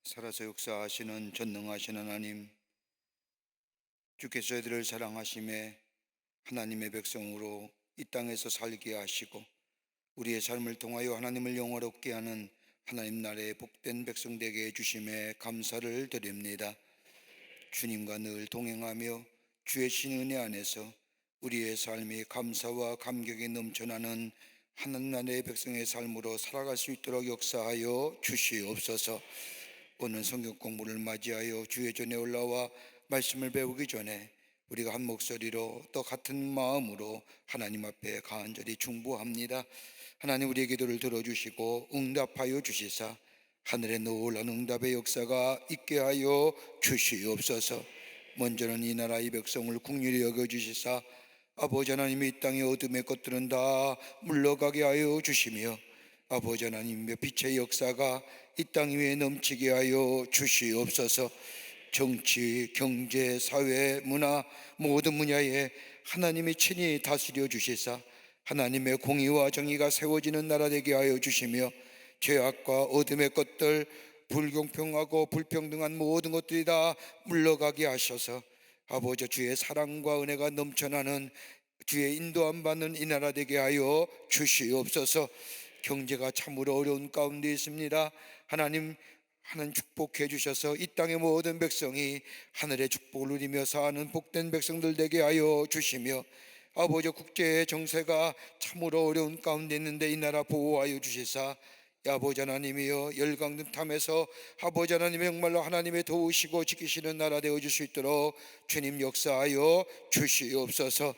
살아서 역사하시는 전능하신 하나님, 주께서 저희들을 사랑하심에 하나님의 백성으로 이 땅에서 살게 하시고 우리의 삶을 통하여 하나님을 영화롭게 하는 하나님 나라의 복된 백성 되게 해주심에 감사를 드립니다. 주님과 늘 동행하며 주의 신은혜 안에서 우리의 삶이 감사와 감격이 넘쳐나는 하나님 나라의 백성의 삶으로 살아갈 수 있도록 역사하여 주시옵소서. 오늘 성경 공부를 맞이하여 주의 전에 올라와 말씀을 배우기 전에 우리가 한 목소리로 또 같은 마음으로 하나님 앞에 간절히 중보합니다. 하나님, 우리의 기도를 들어주시고 응답하여 주시사 하늘의 놀라운 응답의 역사가 있게 하여 주시옵소서. 먼저는 이 나라 이 백성을 긍휼히 여겨주시사 아버지 하나님의 이 땅의 어둠의 것들은 다 물러가게 하여 주시며 아버지 하나님의 빛의 역사가 이 땅 위에 넘치게 하여 주시옵소서. 정치, 경제, 사회, 문화 모든 분야에 하나님이 친히 다스려 주시사 하나님의 공의와 정의가 세워지는 나라 되게 하여 주시며 죄악과 어둠의 것들, 불공평하고 불평등한 모든 것들이 다 물러가게 하셔서 아버지 주의 사랑과 은혜가 넘쳐나는 주의 인도함 받는 이 나라 되게 하여 주시옵소서. 경제가 참으로 어려운 가운데 있습니다. 하나님 축복해 주셔서 이 땅의 모든 백성이 하늘의 축복을 누리며 사는 복된 백성들 되게 하여 주시며 아버지 국제의 정세가 참으로 어려운 가운데 있는데 이 나라 보호하여 주시사 아버지 하나님이여 열강등 탐에서 아버지 하나님의 정말로 하나님의 도우시고 지키시는 나라 되어줄 수 있도록 주님 역사하여 주시옵소서.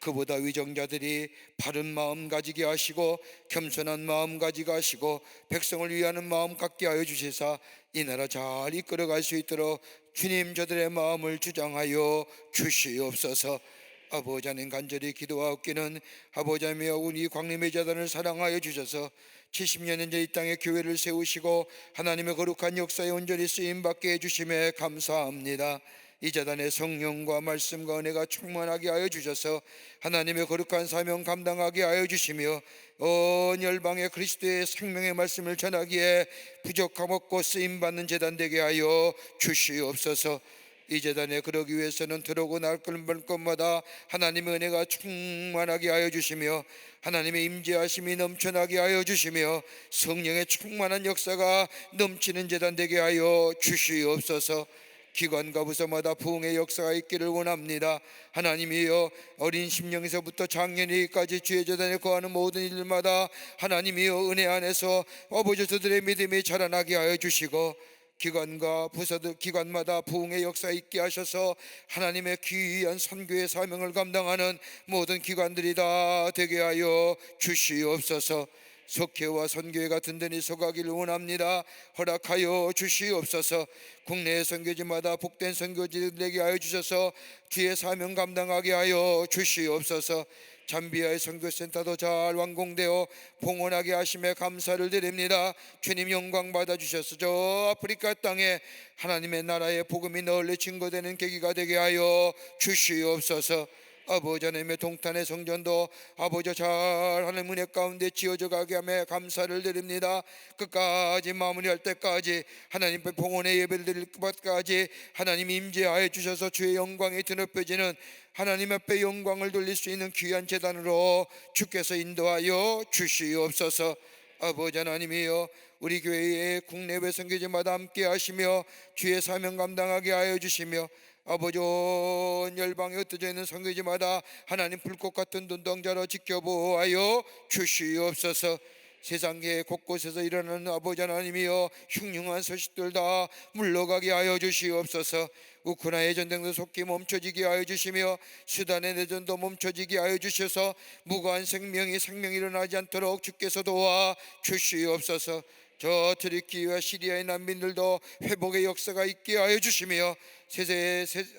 그보다 위정자들이 바른 마음 가지게 하시고 겸손한 마음 가지게 하시고 백성을 위하는 마음 갖게 하여 주시사 이 나라 잘 이끌어갈 수 있도록 주님 저들의 마음을 주장하여 주시옵소서. 아버지 하나님 간절히 기도하옵기는 아버지 하나님이여 우리 광림의 재단을 사랑하여 주셔서 70년 현재 이 땅에 교회를 세우시고 하나님의 거룩한 역사에 온전히 쓰임받게 해주심에 감사합니다. 이 재단의 성령과 말씀과 은혜가 충만하게 하여 주셔서 하나님의 거룩한 사명 감당하게 하여 주시며 온 열방에 그리스도의 생명의 말씀을 전하기에 부족함 없고 쓰임받는 재단 되게 하여 주시옵소서. 이 재단에 그러기 위해서는 들어오고 나갈 것마다 하나님의 은혜가 충만하게 하여 주시며 하나님의 임재하심이 넘쳐나게 하여 주시며 성령의 충만한 역사가 넘치는 재단 되게 하여 주시옵소서. 기관과 부서마다 부흥의 역사가 있기를 원합니다. 하나님이여 어린 심령에서부터 장년이까지 주의 재단에 거하는 모든 일들마다 하나님이여 은혜 안에서 아버지 저들의 믿음이 자라나게 하여 주시고 기관과 부서들 기관마다 부흥의 역사 있게 하셔서 하나님의 귀한 선교의 사명을 감당하는 모든 기관들이 다 되게 하여 주시옵소서. 석회와 선교회가 든든히 서가기를 원합니다. 허락하여 주시옵소서. 국내 선교지마다 복된 선교지들 되게 하여 주셔서 주의 사명 감당하게 하여 주시옵소서. 잠비아의 선교센터도 잘 완공되어 봉헌하게 하심에 감사를 드립니다. 주님 영광 받아주셔서 저 아프리카 땅에 하나님의 나라의 복음이 널리 증거되는 계기가 되게 하여 주시옵소서. 아버지 하나님의 동탄의 성전도 아버지 잘 하나님 은혜 가운데 지어져 가게 하며 감사를 드립니다. 끝까지 마무리할 때까지 하나님의 봉헌의 예배를 드릴 것까지 하나님 임재하여 주셔서 주의 영광이 드높여지는 하나님 앞에 영광을 돌릴 수 있는 귀한 제단으로 주께서 인도하여 주시옵소서. 아버지 하나님이여 우리 교회의 국내외 선교지마다 함께 하시며 주의 사명 감당하게 하여 주시며 아버지 온 열방에 흩어져 있는 선교지마다 하나님 불꽃 같은 눈동자로 지켜보아여 주시옵소서. 세상계 곳곳에서 일어나는 아버지 하나님이여 흉흉한 소식들 다 물러가게 하여 주시옵소서. 우크라이나의 전쟁도 속히 멈춰지게 하여 주시며 수단의 내전도 멈춰지게 하여 주셔서 무고한 생명이 일어나지 않도록 주께서 도와 주시옵소서. 저 트리키와 시리아의 난민들도 회복의 역사가 있게 하여 주시며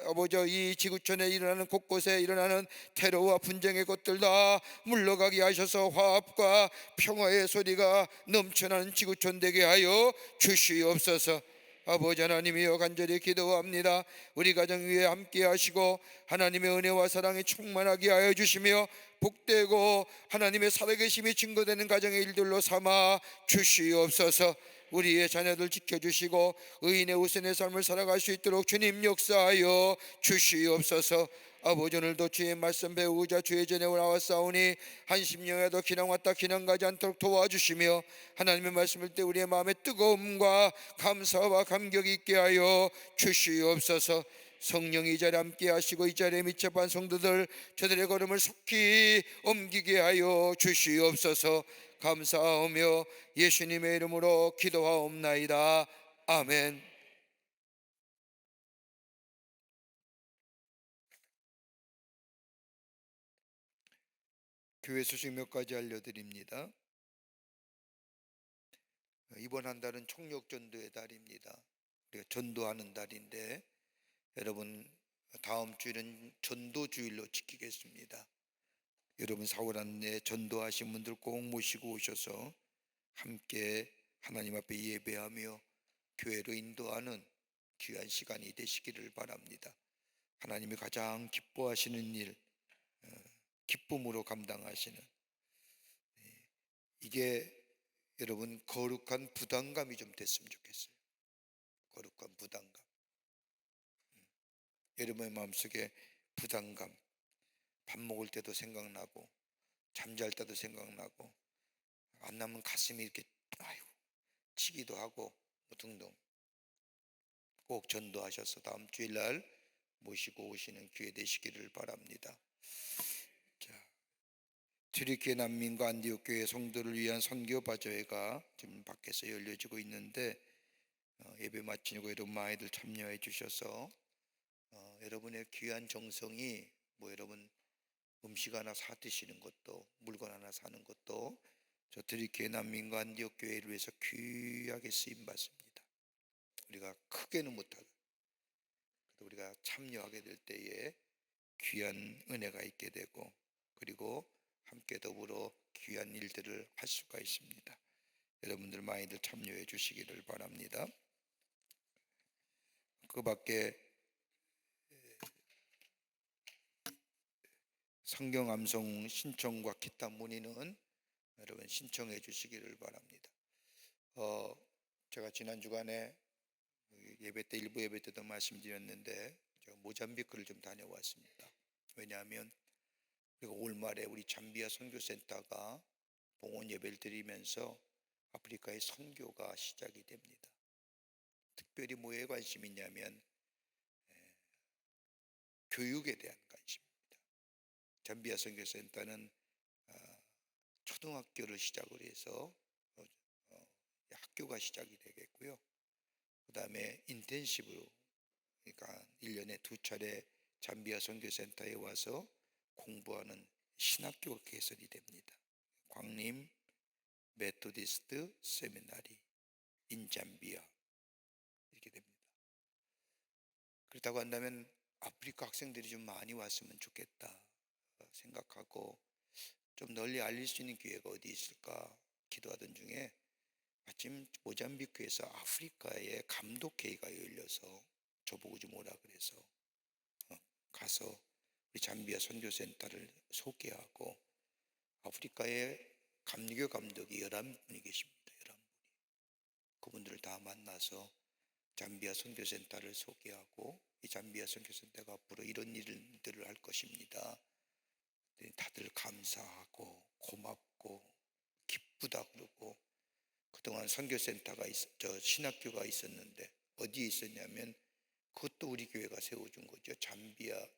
아버지 이 지구촌에 일어나는 곳곳에 일어나는 테러와 분쟁의 것들 다 물러가게 하셔서 화합과 평화의 소리가 넘쳐나는 지구촌 되게 하여 주시옵소서. 아버지 하나님이여 간절히 기도합니다. 우리 가정 위에 함께 하시고 하나님의 은혜와 사랑이 충만하게 하여 주시며 복되고 하나님의 살아계심이 증거되는 가정의 일들로 삼아 주시옵소서. 우리의 자녀들 지켜주시고 의인의 우선의 삶을 살아갈 수 있도록 주님 역사하여 주시옵소서. 아버지, 오늘도 주의 말씀 배우고자 주의 전에 나왔사오니 한심령에도 기낭 왔다 기낭 가지 않도록 도와주시며 하나님의 말씀을 때 우리의 마음에 뜨거움과 감사와 감격이 있게 하여 주시옵소서. 성령이 이 자리에 함께 하시고 이 자리에 미접한 성도들 저들의 걸음을 속히 옮기게 하여 주시옵소서. 감사하며 예수님의 이름으로 기도하옵나이다. 아멘. 교회 소식 몇 가지 알려드립니다. 이번 한 달은 총력전도의 달입니다. 우리가 전도하는 달인데 여러분, 다음 주일은 전도주일로 지키겠습니다. 여러분 4월 안에 전도하신 분들 꼭 모시고 오셔서 함께 하나님 앞에 예배하며 교회로 인도하는 귀한 시간이 되시기를 바랍니다. 하나님이 가장 기뻐하시는 일, 기쁨으로 감당하시는, 이게 여러분 거룩한 부담감이 좀 됐으면 좋겠어요. 거룩한 부담감. 여러분의 마음속에 부담감, 밥 먹을 때도 생각나고 잠잘 때도 생각나고 안 나면 가슴이 이렇게 치기도 하고 등등. 꼭 전도하셔서 다음 주일날 모시고 오시는 기회 되시기를 바랍니다. 자, 튀르키예 난민과 안디옥 교회 성도를 위한 선교 바저회가 지금 밖에서 열려지고 있는데 예배 마치고 여러분 많이들 참여해 주셔서 여러분의 귀한 정성이 여러분 음식 하나 사 드시는 것도 물건 하나 사는 것도 저 튀르키예 난민과 안디옥 교회를 위해서 귀하게 쓰임 받습니다. 우리가 크게는 못하고 우리가 참여하게 될 때에 귀한 은혜가 있게 되고 그리고 함께 더불어 귀한 일들을 할 수가 있습니다. 여러분들 많이들 참여해 주시기를 바랍니다. 그 밖에 성경 암송 신청과 기타 문의는 여러분 신청해 주시기를 바랍니다. 제가 지난 주간에 예배 때 일부 예배 때도 말씀드렸는데 제가 모잠비크를 좀 다녀왔습니다. 왜냐하면 우리가 올 말에 우리 잠비아 선교센터가 봉헌 예배를 드리면서 아프리카의 선교가 시작이 됩니다. 특별히 뭐에 관심이 있냐면 교육에 대한 관심입니다. 잠비아 선교센터는 초등학교를 시작으로 해서 학교가 시작이 되겠고요. 그 다음에 인텐시브로, 그러니까 1년에 2차례 잠비아 선교센터에 와서 공부하는 신학교가 개설이 됩니다. 광림 메토디스트 세미나리 인 잠비아 이렇게 됩니다. 그렇다고 한다면 아프리카 학생들이 좀 많이 왔으면 좋겠다 생각하고 좀 널리 알릴 수 있는 기회가 어디 있을까 기도하던 중에 마침 모잠비크에서 아프리카의 감독회의가 열려서 저보고 좀 오라 그래서 가서 우리 잠비아 선교센터를 소개하고 아프리카의 감리교 감독이 11분이 계십니다. 11분이. 그분들을 다 만나서 잠비아 선교센터를 소개하고 이 잠비아 선교센터가 앞으로 이런 일들을 할 것입니다. 다들 감사하고 고맙고 기쁘다 그러고 그동안 선교센터가 신학교가 있었는데 어디에 있었냐면 그것도 우리 교회가 세워준 거죠.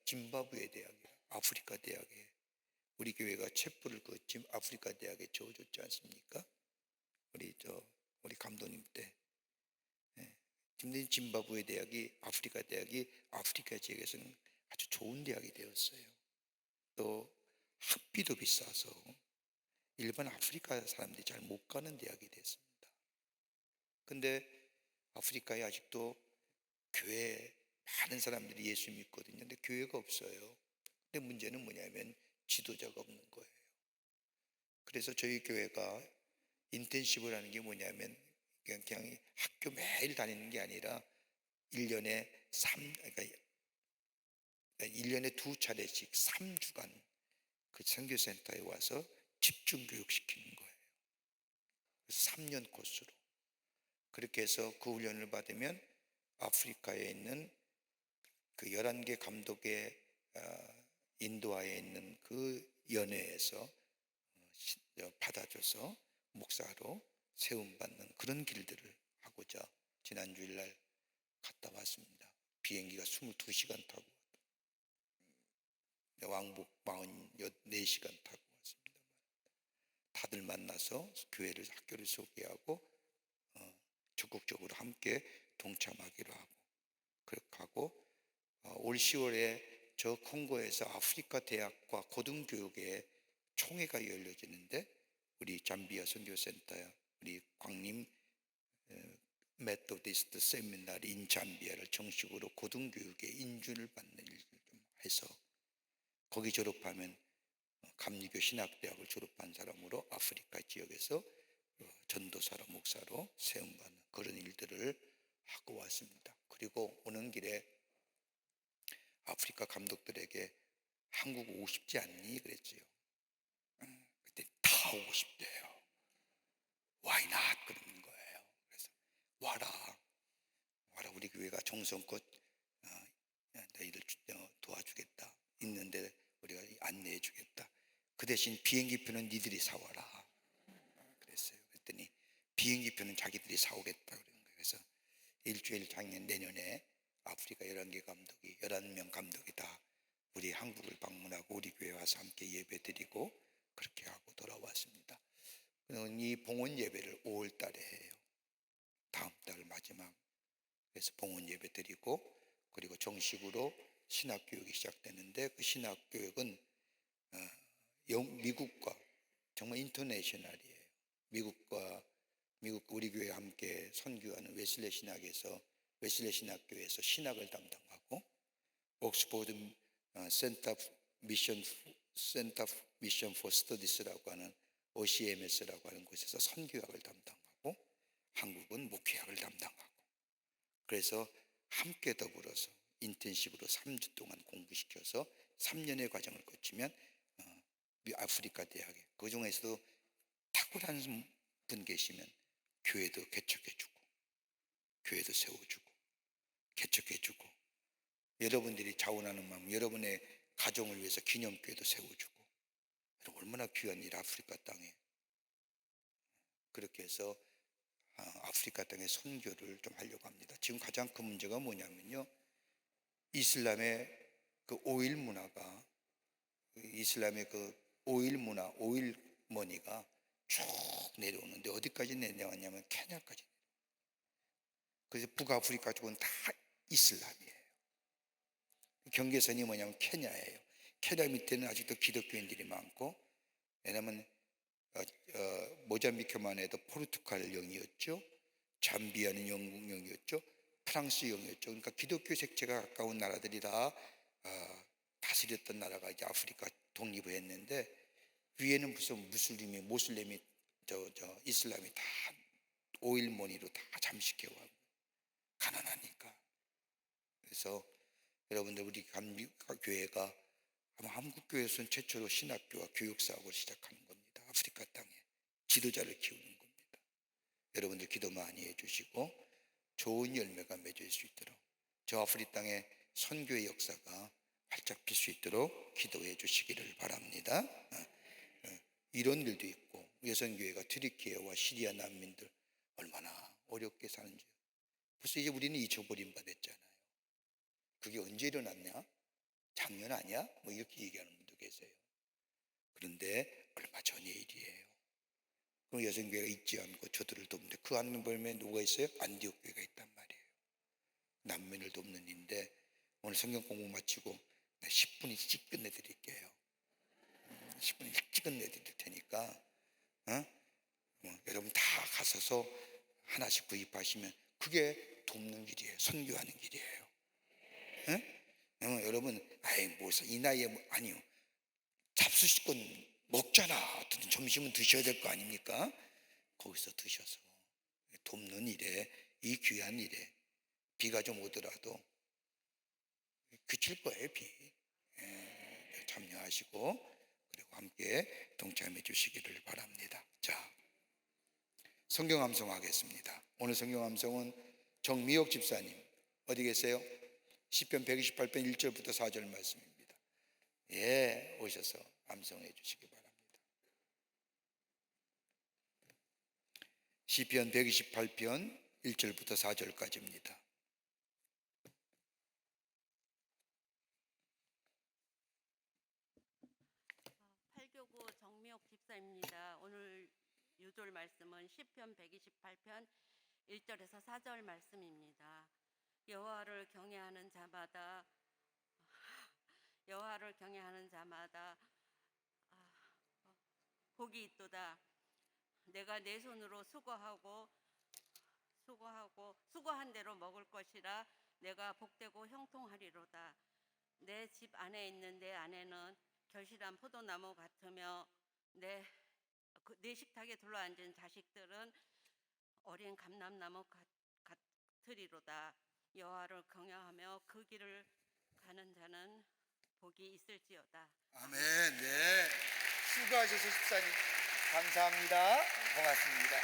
짐바브웨 대학에 아프리카 대학에 우리 교회가 첩부를 아프리카 대학에 지어줬지 않습니까? 우리 감독님 때 짐바브웨 대학이 아프리카 지역에서는 아주 좋은 대학이 되었어요. 또 학비도 비싸서 일반 아프리카 사람들이 잘 못 가는 대학이 됐습니다. 근데 아프리카에 아직도 교회 많은 사람들이 예수 믿거든요. 근데 교회가 없어요. 근데 문제는 뭐냐면 지도자가 없는 거예요. 그래서 저희 교회가 인텐시브라는 게 뭐냐면 그냥 학교 매일 다니는 게 아니라 1년에 1년에 2차례씩 3주간 그 선교센터에 와서 집중 교육시키는 거예요. 그래서 3년 코스로 그렇게 해서 그 훈련을 받으면 아프리카에 있는 그 11개 감독의 인도하에 있는 그 연회에서 받아줘서 목사로 세움받는 그런 길들을 하고자 지난 주일날 갔다 왔습니다. 비행기가 22시간 타고 왕복 44시간 타고 왔습니다. 다들 만나서 교회를 학교를 소개하고 적극적으로 함께 동참하기로 하고 그렇게 하고 올 10월에 저 콩고에서 아프리카 대학과 고등교육의 총회가 열려지는데 우리 잠비아 선교센터야 우리 광림 메토디스트 세미나리 인 잠비아를 정식으로 고등교육의 인준을 받는 일을 좀 해서 거기 졸업하면 감리교 신학대학을 졸업한 사람으로 아프리카 지역에서 전도사로 목사로 세움받는 그런 일들을 하고 왔습니다. 그리고 오는 길에 아프리카 감독들에게 한국 오고 싶지 않니? 그랬지요. 그때 다 오고 싶대요. Why not? 그러는 거예요. 그래서 와라 우리 교회가 정성껏 너희들 도와주겠다. 있는데 우리가 안내해 주겠다. 그 대신 비행기표는 니들이 사와라. 그랬어요. 그랬더니 비행기표는 자기들이 사오겠다 그런 거예요. 그래서 일주일 작년 내년에 아프리카 11개 감독이 11명 감독이 다 우리 한국을 방문하고 우리 교회 와서 함께 예배 드리고 그렇게 하고 돌아왔습니다. 이 봉헌 예배를 5월 달에 해요. 다음 달 마지막. 그래서 봉헌 예배 드리고 그리고 정식으로 신학교육이 시작되는데 그 신학교육은 미국과 정말 인터내셔널이에요. 미국 우리 교회 함께 선교하는 웨슬레 신학교에서 신학을 담당하고 옥스포드 센터 미션 포 스터디스라고 하는 OCMS라고 하는 곳에서 선교학을 담당하고 한국은 목회학을 담당하고 그래서 함께 더불어서 인텐시브로 3주 동안 공부시켜서 3년의 과정을 거치면 아프리카 대학에 그 중에서도 탁월한 분 계시면 교회도 개척해주고 교회도 세워주고 개척해주고 여러분들이 자원하는 마음 여러분의 가정을 위해서 기념교회도 세워주고 얼마나 귀한 일 아프리카 땅에 그렇게 해서 아프리카 땅의 선교를 좀 하려고 합니다. 지금 가장 큰 문제가 뭐냐면요 이슬람의 그 오일 문화가 이슬람의 그 오일 문화 오일 머니가 쭉 내려오는데 어디까지 내려왔냐면 케냐까지 그래서 북아프리카 쪽은 다 이슬람이에요. 경계선이 뭐냐면 케냐예요. 케냐 밑에는 아직도 기독교인들이 많고 왜냐하면 모잠비크만 해도 포르투갈령이었죠. 잠비아는 영국령이었죠. 프랑스령이었죠. 그러니까 기독교 색채가 가까운 나라들이 다 다스렸던 나라가 이제 아프리카 독립을 했는데 위에는 무슨 모슬렘이 이슬람이 다 오일머니로 다 잠식해와 가난하니까. 그래서 여러분들 우리 감리교회가 아마 한국교회에서는 최초로 신학교와 교육사업을 시작하는 겁니다. 아프리카 땅에 지도자를 키우는 겁니다. 여러분들 기도 많이 해주시고 좋은 열매가 맺을 수 있도록 저 아프리카 땅에 선교의 역사가 활짝 필 수 있도록 기도해 주시기를 바랍니다. 이런 일도 있고 여성교회가 튀르키예와 시리아 난민들 얼마나 어렵게 사는지 벌써 이제 우리는 잊어버린 바 됐잖아요. 그게 언제 일어났냐? 작년 아니야? 뭐 이렇게 얘기하는 분도 계세요. 그런데 얼마 전의 일이에요. 그럼 여성교회가 있지 않고 저들을 돕는데 그 안면에 누가 있어요? 안디옥 교회가 있단 말이에요. 난민을 돕는 일인데 오늘 성경 공부 마치고 10분 일찍 끝내드릴게요. 10분 일찍 끝내드릴 테니까 여러분 다 가셔서 하나씩 구입하시면 그게 돕는 일이에요. 선교하는 길이에요. 여러분 이 나이에 아니요. 잡수시건 먹잖아. 어쨌든 점심은 드셔야 될 거 아닙니까? 거기서 드셔서 돕는 일에 이 귀한 일에 비가 좀 오더라도 그칠 거예요. 비 참여하시고 그리고 함께 동참해 주시기를 바랍니다. 자, 성경 암송하겠습니다. 오늘 성경 암송은 정미옥 집사님, 어디 계세요? 시편 128편 1절부터 4절 말씀입니다. 예, 오셔서 암송해 주시기 바랍니다. 시편 128편 1절부터 4절까지입니다. 팔교구 정미옥 집사입니다. 오늘 유돌 말씀은 시편 128편 1절에서 4절 말씀입니다. 여호와를 경외하는 자마다 복이 있도다. 내가 내 손으로 수고한 대로 먹을 것이라. 내가 복되고 형통하리로다. 내 집 안에 있는 내 아내는 결실한 포도나무 같으며 내 식탁에 둘러앉은 자식들은 어린 감람나무 같으리로다. 여호와를 경외하며 그 길을 가는 자는 복이 있을지어다. 아멘. 네, 수고하셔서 집사님 감사합니다. 고맙습니다.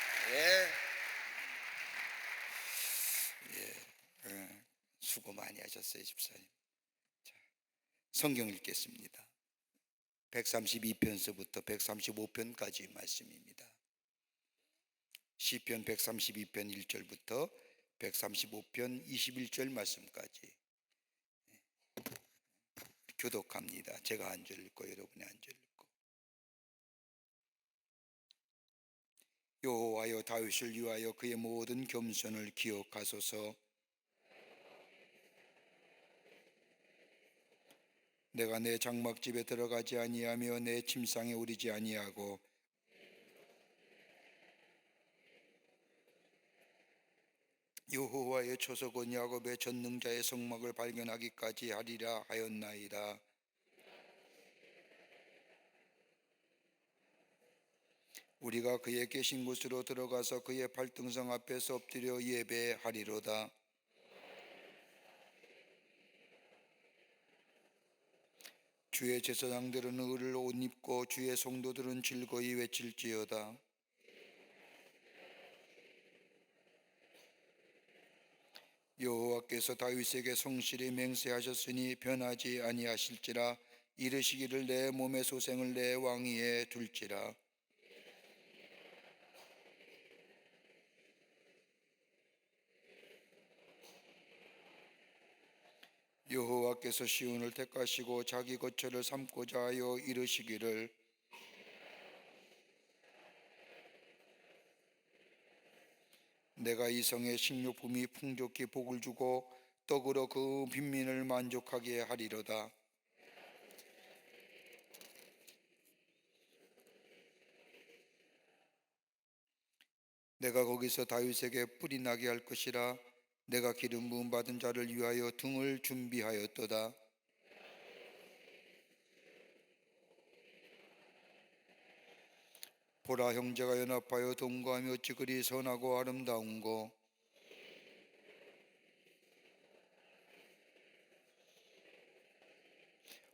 수고 많이 하셨어요, 집사님. 자, 성경 읽겠습니다. 132편서부터 135편까지 말씀입니다. 시편 132편 1절부터 135편 21절 말씀까지 교독합니다. 제가 한 절 읽고 여러분이 한 절 읽고. 여호와여, 다윗을 위하여 그의 모든 겸손을 기억하소서. 내가 내 장막집에 들어가지 아니하며 내 침상에 오르지 아니하고 여호와의 초석은 야곱의 전능자의 성막을 발견하기까지 하리라 하였나이다. 우리가 그의 계신 곳으로 들어가서 그의 발등상 앞에서 엎드려 예배하리로다. 주의 제사장들은 의를 옷 입고 주의 성도들은 즐거이 외칠지어다. 여호와께서 다윗에게 성실히 맹세하셨으니 변하지 아니하실지라. 이르시기를 내 몸의 소생을 내 왕위에 둘지라. 여호와께서 시온을 택하시고 자기 거처를 삼고자 하여 이르시기를 내가 이 성에 식료품이 풍족히 복을 주고 떡으로 그 빈민을 만족하게 하리로다. 내가 거기서 다윗에게 뿔이 나게 할 것이라. 내가 기름 부음 받은 자를 위하여 등을 준비하였도다. 보라, 형제가 연합하여 동거하며 어찌 그리 선하고 아름다운고.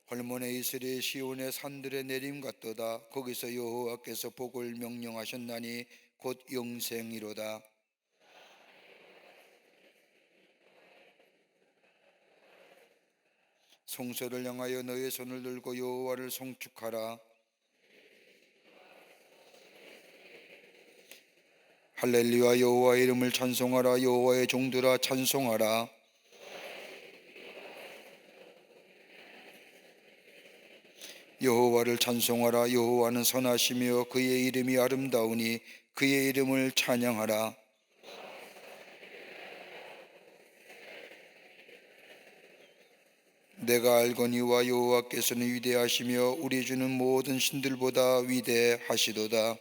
헐몬의 이슬이 시온의 산들의 내림 같도다. 거기서 여호와께서 복을 명령하셨나니 곧 영생이로다. 성소를 향하여 너의 손을 들고 여호와를 송축하라. 할렐루야. 여호와의 이름을 찬송하라. 여호와의 종들아 찬송하라. 여호와를 찬송하라. 여호와는 선하시며 그의 이름이 아름다우니 그의 이름을 찬양하라. 내가 알거니와 여호와께서는 위대하시며 우리 주는 모든 신들보다 위대하시도다.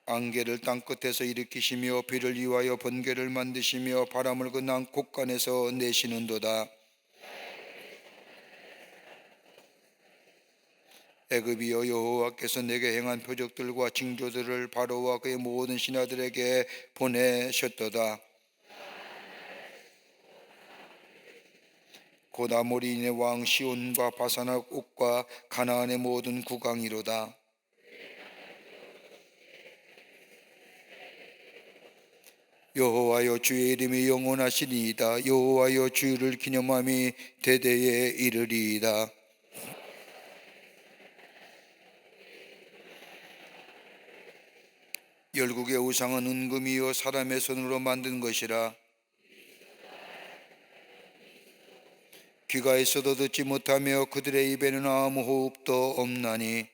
안개를 땅끝에서 일으키시며 비를 위하여 번개를 만드시며 바람을 그 난곡간에서 내시는도다. 애굽이여, 여호와께서 내게 행한 표적들과 징조들을 바로와 그의 모든 신하들에게 보내셨도다. 곧 아모리인의 왕 시온과 바산악 옥과 가나안의 모든 국왕이로다. 여호와여 주의 이름이 영원하시니이다. 여호와여 주를 기념함이 대대에 이르리이다. 열국의 우상은 은금이요 사람의 손으로 만든 것이라. 귀가 있어도 듣지 못하며 그들의 입에는 아무 호흡도 없나니.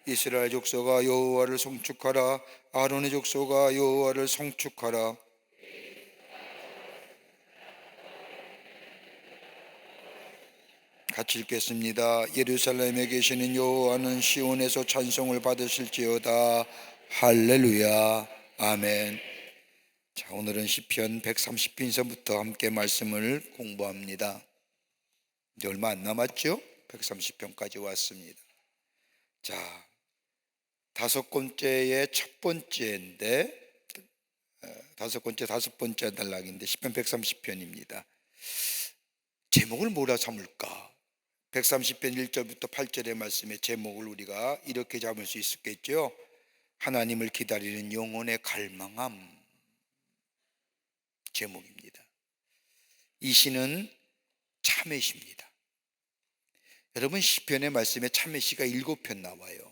이스라엘 족속아 여호와를 송축하라. 아론의 족속아 여호와를 송축하라. 같이 읽겠습니다. 예루살렘에 계시는 여호와는 시온에서 찬송을 받으실지어다. 할렐루야. 아멘. 자, 오늘은 시편 130편서부터 함께 말씀을 공부합니다. 이제 얼마 안 남았죠? 130편까지 왔습니다. 자, 다섯 번째의 첫 번째인데, 다섯 번째 단락인데 시편 130편입니다. 제목을 뭐라 삼을까? 130편 1절부터 8절의 말씀의 제목을 우리가 이렇게 잡을 수 있겠죠? 하나님을 기다리는 영혼의 갈망함. 제목입니다. 이 시는 참회시입니다. 여러분, 시편의 말씀에 참회시가 7편 나와요.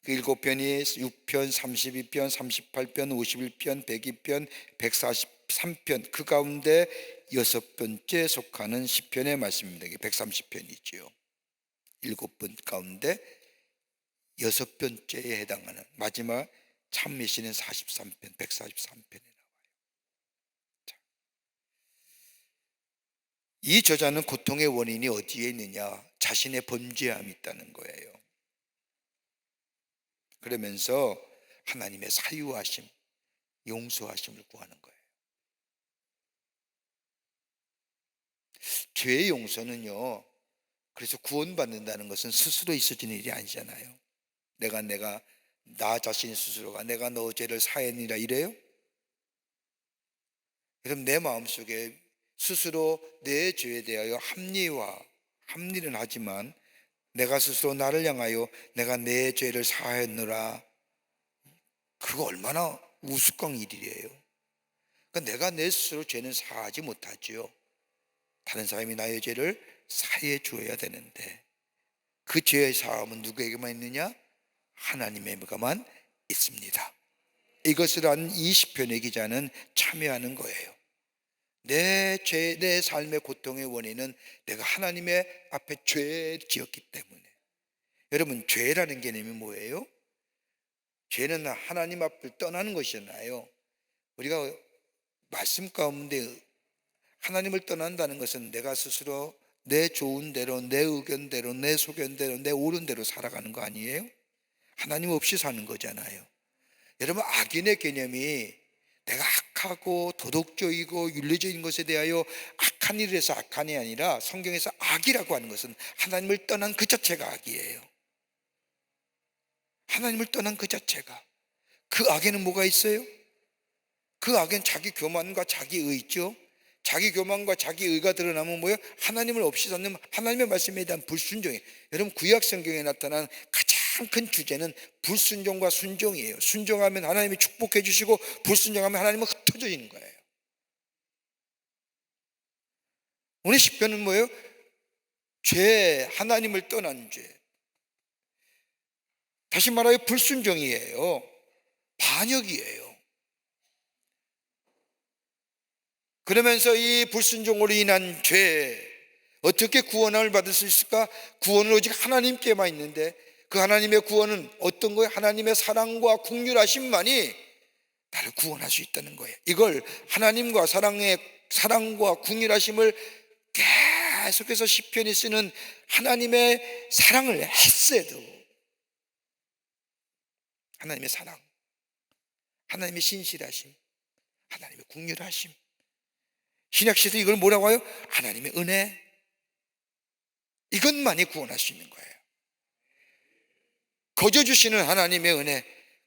그 7편이 6편, 32편, 38편, 51편, 102편, 143편, 그 가운데 6번째 속하는 시편의 말씀입니다. 이게 130편이지요. 7번 가운데 6번째에 해당하는 마지막 참회시는 43편, 143편에 나와요. 자, 이 저자는 고통의 원인이 어디에 있느냐? 자신의 범죄함이 있다는 거예요. 그러면서 하나님의 사유하심, 용서하심을 구하는 거예요. 죄의 용서는요, 그래서 구원받는다는 것은 스스로 있어지는 일이 아니잖아요. 나 자신 스스로가 내가 너 죄를 사했니라 이래요? 그럼 내 마음속에 스스로 내 죄에 대하여 합리는 하지만 내가 스스로 나를 향하여 내가 내 죄를 사하였노라, 그거 얼마나 우스꽝 일이에요. 그러니까 내가 내 스스로 죄는 사하지 못하지요. 다른 사람이 나의 죄를 사해 주어야 되는데, 그 죄의 사함은 누구에게만 있느냐? 하나님에게만 있습니다. 이것을 아는 이 시편의 기자는 참여하는 거예요. 내 삶의 고통의 원인은 내가 하나님의 앞에 죄를 지었기 때문에. 여러분, 죄라는 개념이 뭐예요? 죄는 하나님 앞을 떠나는 것이잖아요. 우리가 말씀 가운데 하나님을 떠난다는 것은 내가 스스로 내 좋은 대로, 내 의견대로, 내 소견대로, 내 옳은 대로 살아가는 거 아니에요? 하나님 없이 사는 거잖아요. 여러분, 악인의 개념이 내가 악하고 도덕적이고 윤리적인 것에 대하여 악한 일을 해서 악한이 아니라, 성경에서 악이라고 하는 것은 하나님을 떠난 그 자체가 악이에요. 하나님을 떠난 그 자체가. 그 악에는 뭐가 있어요? 그 악엔 자기 교만과 자기 의 있죠. 자기 교만과 자기 의가 드러나면 뭐예요? 하나님을 없이 사는 하나님의 말씀에 대한 불순종이에요. 여러분, 구약 성경에 나타난 가장 큰 주제는 불순종과 순종이에요. 순종하면 하나님이 축복해 주시고, 불순종하면 하나님은 흩어지는 거예요. 오늘 시편은 뭐예요? 죄, 하나님을 떠난 죄. 다시 말하여 불순종이에요. 반역이에요. 그러면서 이 불순종으로 인한 죄, 어떻게 구원을 받을 수 있을까? 구원은 오직 하나님께만 있는데, 그 하나님의 구원은 어떤 거예요? 하나님의 사랑과 긍휼하심만이 나를 구원할 수 있다는 거예요. 이걸 하나님과 사랑과 긍휼하심을 계속해서 시편이 쓰는 하나님의 사랑을 했어도, 하나님의 사랑, 하나님의 신실하심, 하나님의 긍휼하심, 신약시대에 이걸 뭐라고 해요? 하나님의 은혜. 이것만이 구원할 수 있는 거예요. 거저 주시는 하나님의 은혜,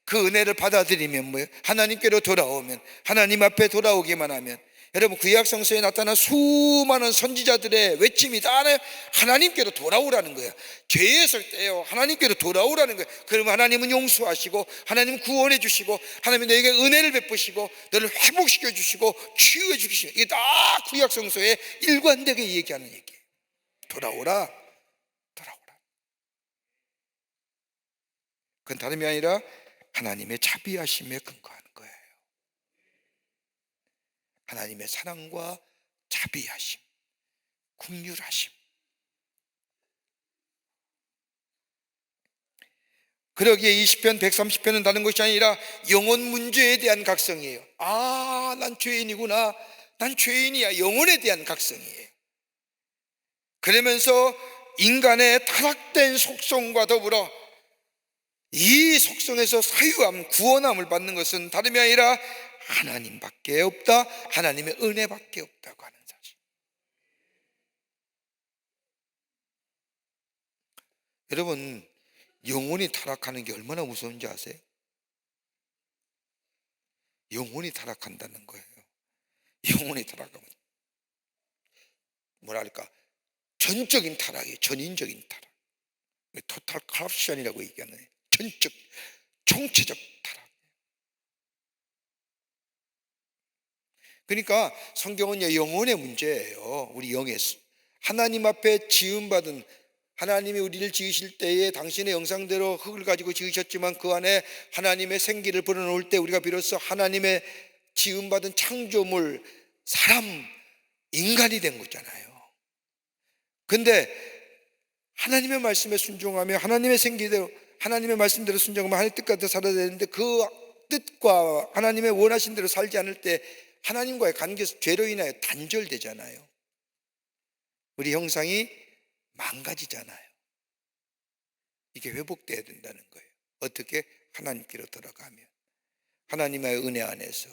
그 은혜를 받아들이면 뭐예요? 하나님께로 돌아오면, 하나님 앞에 돌아오기만 하면, 여러분 구약 성서에 나타난 수많은 선지자들의 외침이 다 하나님께로 돌아오라는 거예요. 죄에서 떼요 하나님께로 돌아오라는 거예요. 그러면 하나님은 용서하시고, 하나님은 구원해 주시고, 하나님은 너에게 은혜를 베푸시고, 너를 회복시켜 주시고 치유해 주시고, 이게 다 구약 성서에 일관되게 얘기하는 얘기예요. 돌아오라, 돌아오라. 그건 다름이 아니라 하나님의 자비하심에 근거하는 거예요. 하나님의 사랑과 자비하심, 긍휼하심. 그러기에 이 시편 130편은 다른 것이 아니라 영혼 문제에 대한 각성이에요. 아, 난 죄인이구나, 난 죄인이야, 영혼에 대한 각성이에요. 그러면서 인간의 타락된 속성과 더불어 이 속성에서 사유함, 구원함을 받는 것은 다름이 아니라 하나님밖에 없다, 하나님의 은혜밖에 없다고 하는 사실. 여러분, 영혼이 타락하는 게 얼마나 무서운지 아세요? 영혼이 타락한다는 거예요. 영혼이 타락하면 뭐랄까, 전적인 타락이에요. 전인적인 타락. 토탈 커럽션이라고 얘기하는 전적, 총체적 타락. 그러니까 성경은 영혼의 문제예요. 우리 영의 하나님 앞에 지음받은, 하나님이 우리를 지으실 때에 당신의 형상대로 흙을 가지고 지으셨지만 그 안에 하나님의 생기를 불어넣을 때 우리가 비로소 하나님의 지음받은 창조물, 사람, 인간이 된 거잖아요. 근데 하나님의 말씀에 순종하며 하나님의 생기대로, 하나님의 말씀대로 순종하면 하나님의 뜻과 살아야 되는데, 그 뜻과 하나님의 원하신 대로 살지 않을 때 하나님과의 관계에서 죄로 인하여 단절되잖아요. 우리 형상이 망가지잖아요. 이게 회복돼야 된다는 거예요. 어떻게? 하나님께로 돌아가면, 하나님의 은혜 안에서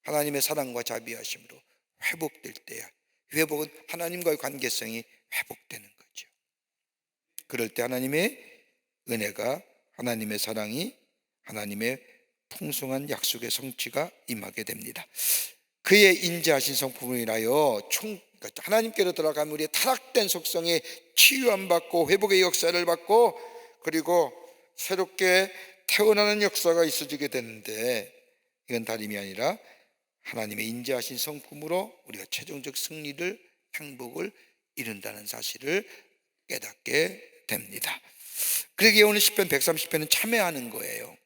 하나님의 사랑과 자비하심으로 회복될 때야. 회복은 하나님과의 관계성이 회복되는 거죠. 그럴 때 하나님의 은혜가, 하나님의 사랑이, 하나님의 풍성한 약속의 성취가 임하게 됩니다. 그의 인자하신 성품으로 인하여 하나님께로 돌아가면 우리의 타락된 속성에 치유함 받고 회복의 역사를 받고, 그리고 새롭게 태어나는 역사가 있어지게 되는데, 이건 다름이 아니라 하나님의 인자하신 성품으로 우리가 최종적 승리를, 행복을 이룬다는 사실을 깨닫게 됩니다. 그러기에 오늘 시편 130편은 참회하는 거예요.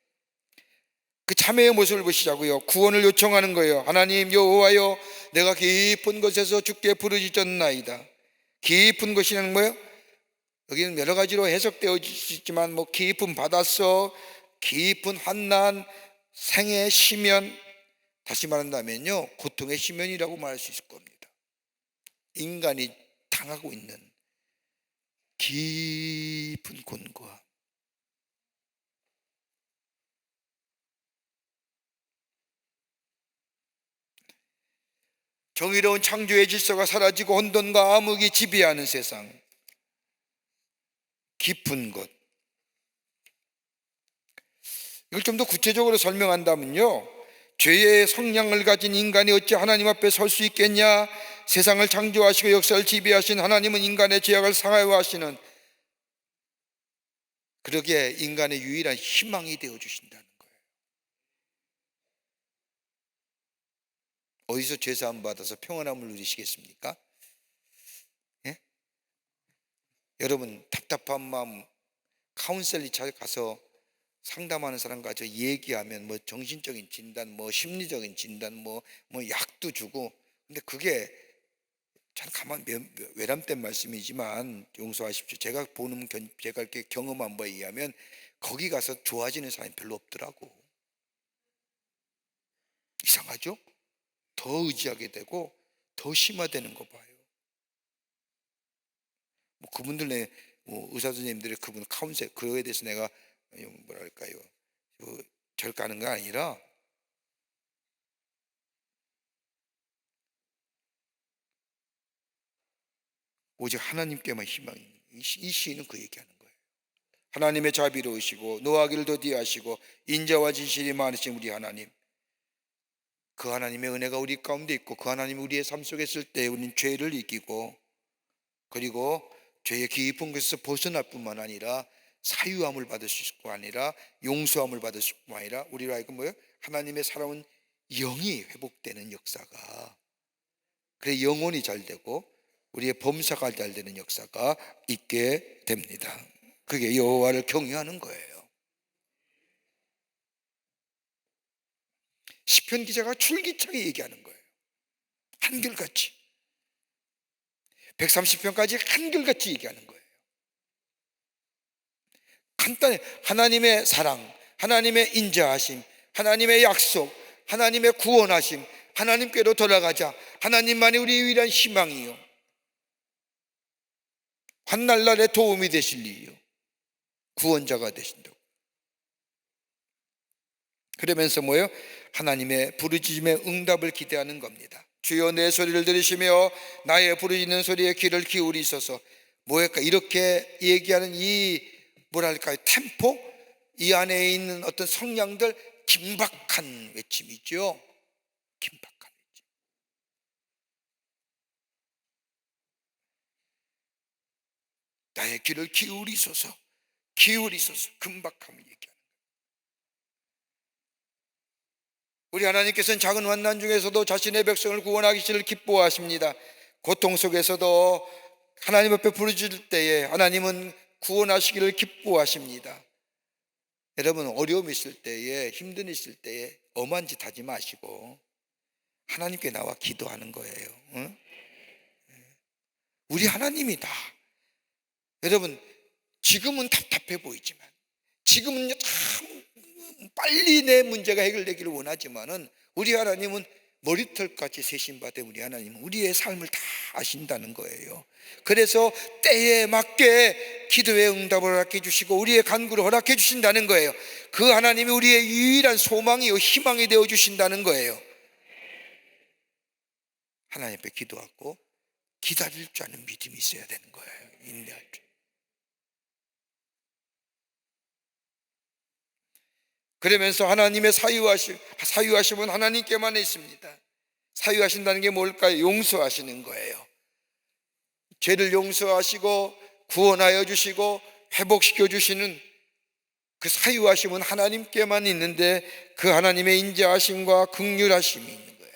그 참회의 모습을 보시자고요. 구원을 요청하는 거예요. 하나님 여호와여, 내가 깊은 곳에서 주께 부르짖었나이다. 깊은 곳이라는 거예요. 여기는 여러 가지로 해석되어지지만 뭐 깊은 바다서, 깊은 환난, 생의 시면, 다시 말한다면요, 고통의 시면이라고 말할 수 있을 겁니다. 인간이 당하고 있는 깊은 곤고함. 정의로운 창조의 질서가 사라지고 혼돈과 암흑이 지배하는 세상, 깊은 곳. 이걸 좀 더 구체적으로 설명한다면요, 죄의 성향을 가진 인간이 어찌 하나님 앞에 설 수 있겠냐? 세상을 창조하시고 역사를 지배하신 하나님은 인간의 죄악을 상하여하시는, 그러기에 인간의 유일한 희망이 되어 주신다는 거예요. 어디서 죄사함 받아서 평안함을 누리시겠습니까? 예? 여러분, 답답한 마음 카운셀리 찾아가서 상담하는 사람과 저 얘기하면 뭐 정신적인 진단, 뭐 심리적인 진단, 뭐 약도 주고, 근데 그게 참 외람된 말씀이지만 용서하십시오. 제가 보는, 제가 이렇게 경험한 바에 의하면 거기 가서 좋아지는 사람이 별로 없더라고. 이상하죠? 더 의지하게 되고 더 심화되는 거 봐요. 뭐 그분들, 의사 선생님들의 그분 카운셀, 그거에 대해서 내가 뭐랄까요, 절가하는 거 아니라, 오직 하나님께만 희망이. 이 시인은 그 얘기하는 거예요. 하나님의 자비로우시고 노하기를 더디하시고 인자와 진실이 많으신 우리 하나님, 그 하나님의 은혜가 우리 가운데 있고 그 하나님이 우리의 삶 속에 있을 때 우리는 죄를 이기고, 그리고 죄의 깊은 곳에서 벗어날 뿐만 아니라 사유함을 받을 수 있고 아니라 용서함을 받을 수 있고 아니라 우리로 하여금 뭐예요? 하나님의 살아온 영이 회복되는 역사가, 그래 영혼이 잘 되고 우리의 범사가 잘 되는 역사가 있게 됩니다. 그게 여호와를 경외하는 거예요. 시편 기자가 줄기차게 얘기하는 거예요. 한결같이 130편까지 한결같이 얘기하는 거예요. 간단해. 하나님의 사랑, 하나님의 인자하심, 하나님의 약속, 하나님의 구원하심, 하나님께로 돌아가자. 하나님만이 우리의 유일한 희망이요, 환난날에 도움이 되실 이요, 구원자가 되신다고. 그러면서 뭐예요? 하나님의 부르짖음의 응답을 기대하는 겁니다. 주여 내 소리를 들으시며 나의 부르짖는 소리에 귀를 기울이소서. 뭐랄까, 이렇게 얘기하는 이 뭐랄까요, 템포, 이 안에 있는 어떤 성량들, 긴박한 외침이죠. 긴박한 외침. 나의 귀를 기울이소서, 기울이소서. 긴박함을 얘기하는 거예요. 우리 하나님께서는 작은 환난 중에서도 자신의 백성을 구원하기를 기뻐하십니다. 고통 속에서도 하나님 앞에 부르짖을 때에 하나님은 구원하시기를 기뻐하십니다. 여러분, 어려움 있을 때에, 힘든 일 있을 때에 엄한 짓 하지 마시고 하나님께 나와 기도하는 거예요. 응? 우리 하나님이다. 여러분, 지금은 답답해 보이지만, 지금은 참 빨리 내 문제가 해결되기를 원하지만은 우리 하나님은 머리털까지 세신받은 우리 하나님은 우리의 삶을 다 아신다는 거예요. 그래서 때에 맞게 기도의 응답을 허락해 주시고 우리의 간구를 허락해 주신다는 거예요. 그 하나님이 우리의 유일한 소망이요 희망이 되어 주신다는 거예요. 하나님 앞에 기도하고 기다릴 줄 아는 믿음이 있어야 되는 거예요. 인내할 줄. 그러면서 하나님의 사유하심은 하나님께만 있습니다. 사유하신다는 게 뭘까요? 용서하시는 거예요. 죄를 용서하시고 구원하여 주시고 회복시켜 주시는 그 사유하심은 하나님께만 있는데, 그 하나님의 인자하심과 긍휼하심이 있는 거예요.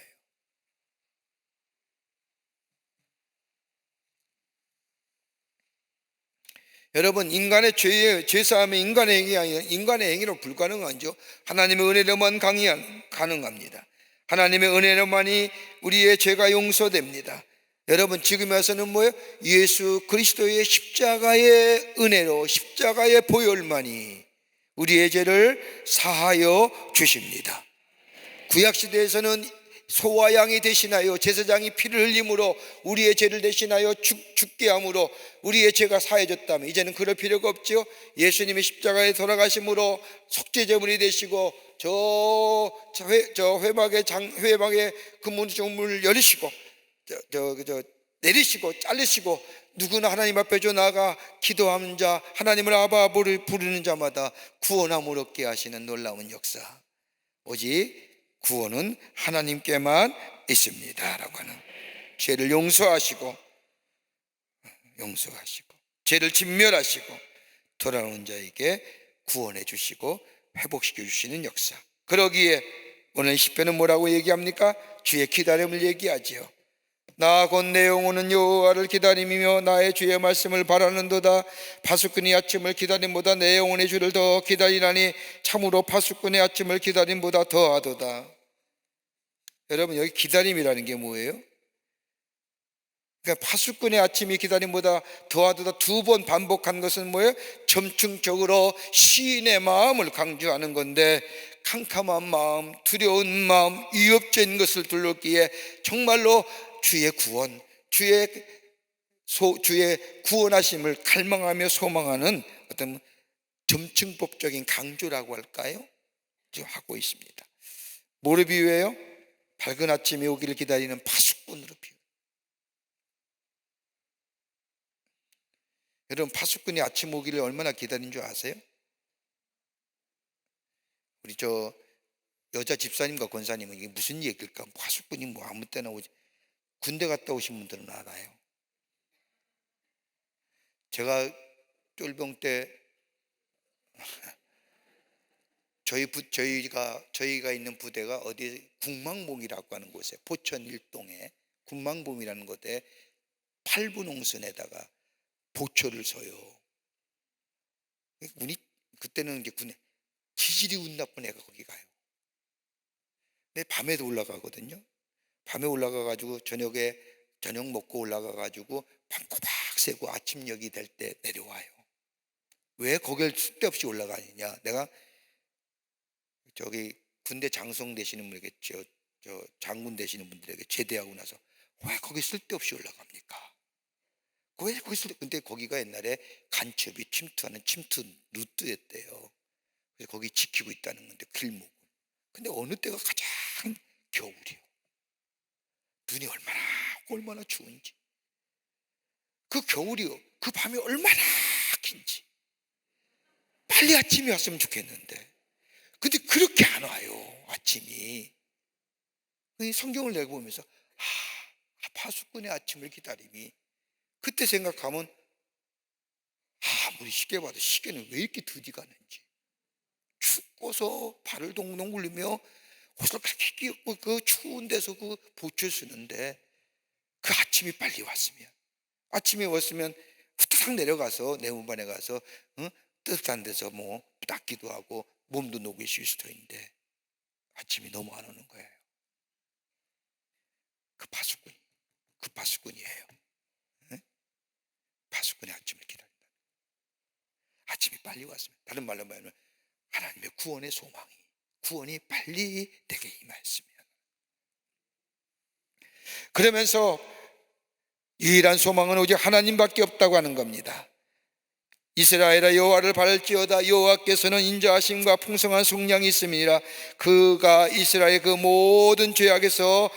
여러분, 인간의 죄사함은 인간의 행위 아니라 인간의 행위로 불가능하죠. 하나님의 은혜로만 가능합니다. 하나님의 은혜로만이 우리의 죄가 용서됩니다. 여러분, 지금 와서는 뭐예요? 예수 그리스도의 십자가의 은혜로, 십자가의 보혈만이 우리의 죄를 사하여 주십니다. 구약시대에서는 소와 양이 대신하여 제사장이 피를 흘림으로 우리의 죄를 대신하여 죽게 함으로 우리의 죄가 사해졌다면, 이제는 그럴 필요가 없죠. 예수님이 십자가에 돌아가심으로 속죄제물이 되시고 저 회막의 그 문을 열으시고 내리시고 자르시고 누구나 하나님 앞에 나아가 기도하는 자, 하나님을 아바를 부르는 자마다 구원함을 얻게 하시는 놀라운 역사. 오직 구원은 하나님께만 있습니다 라고 하는, 죄를 용서하시고 죄를 진멸하시고 돌아오는 자에게 구원해 주시고 회복시켜 주시는 역사. 그러기에 오늘 시편은 뭐라고 얘기합니까? 주의 기다림을 얘기하지요. 나 곧 내 영혼은 여호와를 기다림이며 나의 주의 말씀을 바라는도다. 파수꾼이 아침을 기다림보다 내 영혼의 주를 더 기다리나니 참으로 파수꾼의 아침을 기다림보다 더하도다. 여러분, 여기 기다림이라는 게 뭐예요? 그러니까 파수꾼의 아침이 기다림보다 더하도다 두 번 반복한 것은 뭐예요? 점층적으로 시인의 마음을 강조하는 건데, 캄캄한 마음, 두려운 마음, 위협적인 것을 둘렀기에 정말로 주의 구원, 주의 구원하심을 갈망하며 소망하는 어떤 점층법적인 강조라고 할까요? 지금 하고 있습니다. 뭐를 비유해요? 밝은 아침이 오기를 기다리는 파수꾼으로 비유. 여러분, 파수꾼이 아침 오기를 얼마나 기다린 줄 아세요? 우리 여자 집사님과 권사님은 이게 무슨 얘기일까? 파수꾼이 뭐 아무 때나 오지. 군대 갔다 오신 분들은 알아요. 제가 쫄병 때 저희가 있는 부대가 어디 국망봉이라고 하는 곳에 포천 일동에 국망봉이라는 곳에 8분홍선에다가 보초를 서요. 그때는 이제 군에 기질이 운 나쁜 애가 거기 가요. 근데 밤에도 올라가거든요. 밤에 올라가가지고 저녁 먹고 올라가가지고 밤꼬박 새고 아침녘이 될 때 내려와요. 왜 거길 쓸데없이 올라가느냐? 내가 군대 장성 되시는 분에게 장군 되시는 분들에게 제대하고 나서 왜 거기 쓸데없이 올라갑니까? 왜 거기 근데 거기가 옛날에 간첩이 침투하는 침투 루트였대요. 그래서 거기 지키고 있다는 건데 길목. 근데 어느 때가 가장 겨울이요. 눈이 얼마나 추운지, 그 겨울이요, 그 밤이 얼마나 긴지. 빨리 아침이 왔으면 좋겠는데 근데 그렇게 안 와요. 아침이. 성경을 내가 보면서 파수꾼의 아침을 기다림이, 그때 생각하면 아무리 시계 봐도 시계는 왜 이렇게 드디 가는지. 춥고서 발을 동동 굴리며 옷을 그렇게 끼고 그 추운 데서 그 보초를 쓰는데, 그 아침이 빨리 왔으면, 아침에 왔으면 후딱 내려가서 내 운반에 가서 뜨뜻한 데서 뭐 닦기도 하고 몸도 녹일 수 있을 터인데 아침이 너무 안 오는 거예요. 그 파수꾼이에요. 파수꾼의 아침을 기다린다. 아침이 빨리 왔으면, 다른 말로 말하면 하나님의 구원의 소망이, 구원이 빨리 되게 임했으면. 그러면서 유일한 소망은 오직 하나님밖에 없다고 하는 겁니다. 이스라엘아 여호와를 바랄지어다. 여호와께서는 인자하심과 풍성한 속량이 있음이니라. 그가 이스라엘 그 모든 죄악에서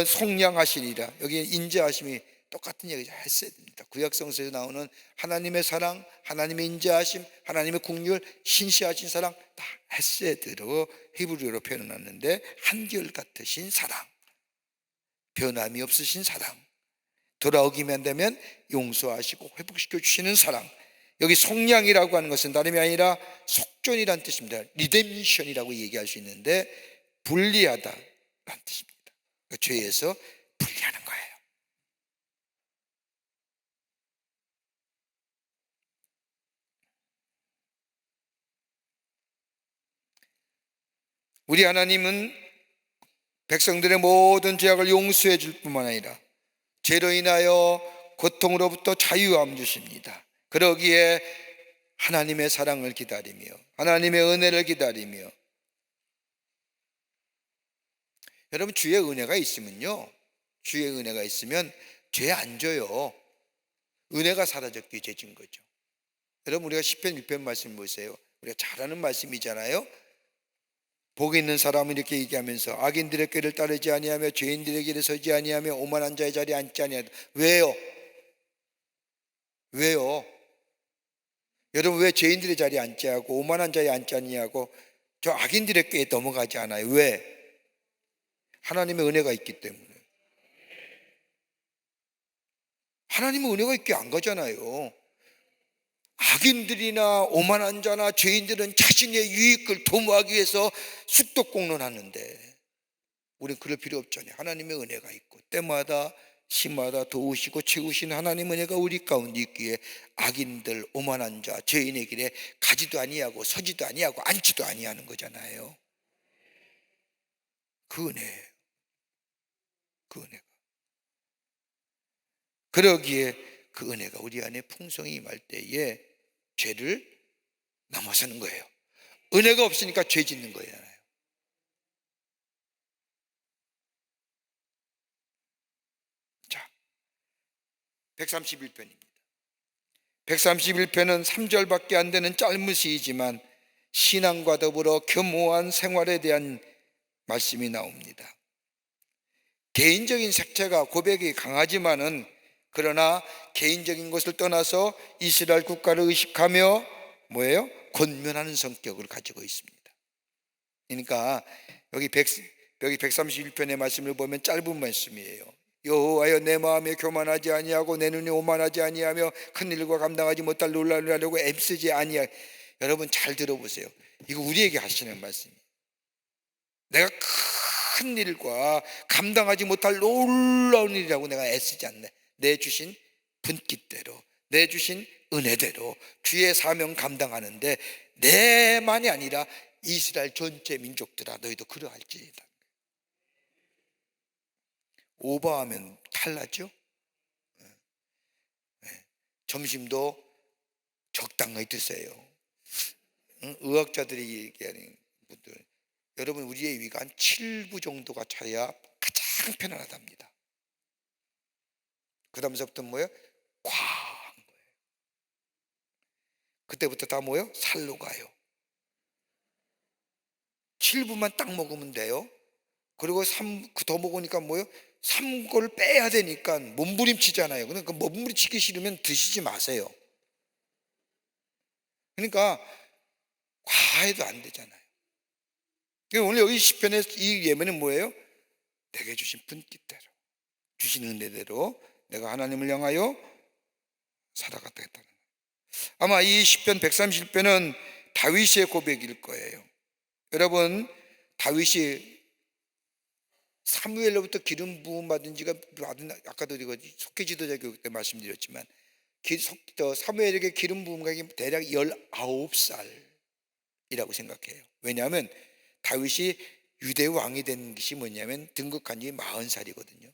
속량하시리라. 여기 인자하심이 똑같은 얘기죠. 헤세드입니다. 구약성서에 나오는 하나님의 사랑, 하나님의 인자하심, 하나님의 긍휼, 신시하신 사랑, 다 헤세드로 히브리어로 표현해놨는데, 한결같으신 사랑, 변함이 없으신 사랑, 돌아오기만 되면 용서하시고 회복시켜 주시는 사랑. 여기 속량이라고 하는 것은 다름이 아니라 속전이란 뜻입니다. 리뎀션이라고 얘기할 수 있는데, 분리하다라는 뜻입니다. 그러니까 죄에서 분리하는 거예요. 우리 하나님은 백성들의 모든 죄악을 용서해 줄 뿐만 아니라 죄로 인하여 고통으로부터 자유함 주십니다. 그러기에 하나님의 사랑을 기다리며 하나님의 은혜를 기다리며, 여러분 주의 은혜가 있으면요, 주의 은혜가 있으면 죄 안 져요. 은혜가 사라졌기에 죄 진 거죠. 여러분 우리가 시편 1편 말씀 보세요. 우리가 잘 아는 말씀이잖아요. 복이 있는 사람은 이렇게 얘기하면서 악인들의 꾀를 따르지 아니하며 죄인들의 길에 서지 아니하며 오만한 자의 자리에 앉지 아니하다. 왜요? 여러분 왜 죄인들의 자리에 앉지 않고 오만한 자리에 앉지 않냐고, 저 악인들의 꾀에 넘어가지 않아요. 왜? 하나님의 은혜가 있기 때문에. 하나님의 은혜가 있게 안 가잖아요. 악인들이나 오만한 자나 죄인들은 자신의 유익을 도모하기 위해서 쑥덕공론하는데, 우리는 그럴 필요 없잖아요. 하나님의 은혜가 있고 때마다 시마다 도우시고 채우신 하나님 은혜가 우리 가운데 있기에 악인들, 오만한 자, 죄인의 길에 가지도 아니하고 서지도 아니하고 앉지도 아니하는 거잖아요. 그 은혜예요. 그 은혜가. 그러기에 그 은혜가 우리 안에 풍성히 임할 때에 죄를 넘어서는 거예요. 은혜가 없으니까 죄 짓는 거예요. 자, 131편입니다. 131편은 3절밖에 안 되는 짧은 시이지만 신앙과 더불어 겸허한 생활에 대한 말씀이 나옵니다. 개인적인 색채가 고백이 강하지만은 그러나 개인적인 것을 떠나서 이스라엘 국가를 의식하며 뭐예요? 권면하는 성격을 가지고 있습니다. 그러니까 여기 131편의 말씀을 보면 짧은 말씀이에요. 여호와여, 내 마음에 교만하지 아니하고 내 눈에 오만하지 아니하며 큰 일과 감당하지 못할 놀라움을 하려고 애쓰지 아니하. 여러분 잘 들어보세요. 이거 우리에게 하시는 말씀이에요. 내가 큰 일과 감당하지 못할 놀라운 일이라고 내가 애쓰지 않네. 내 주신 분깃대로, 내 주신 은혜대로 주의 사명 감당하는데 내만이 아니라 이스라엘 전체 민족들아 너희도 그러할지니라. 오버하면 탈나죠. 점심도 적당히 드세요. 의학자들이 얘기하는 분들, 여러분 우리의 위가 한 7부 정도가 차야 가장 편안하답니다. 그 다음서부터 뭐예요? 과한 거예요. 그때부터 다 뭐예요? 살로 가요. 7부만 딱 먹으면 돼요. 그리고 더 먹으니까 뭐예요? 3걸 빼야 되니까 몸부림치잖아요. 그러니까 몸부림치기 싫으면 드시지 마세요. 그러니까 과해도 안 되잖아요. 오늘 여기 시편의 이 예문은 뭐예요? 내게 주신 분깃대로, 주신 은혜대로 내가 하나님을 향하여 살아갔다 했다는 거예요. 아마 이 시편 131편은 다윗의 고백일 거예요. 여러분, 다윗이 사무엘로부터 기름 부음 받은 지가 아까도 속죄 지도자 교육 때 말씀드렸지만 사무엘에게 기름 부음 가기 대략 19살이라고 생각해요. 왜냐하면 다윗이 유대 왕이 된 것이 뭐냐면 등극한 지 40살이거든요.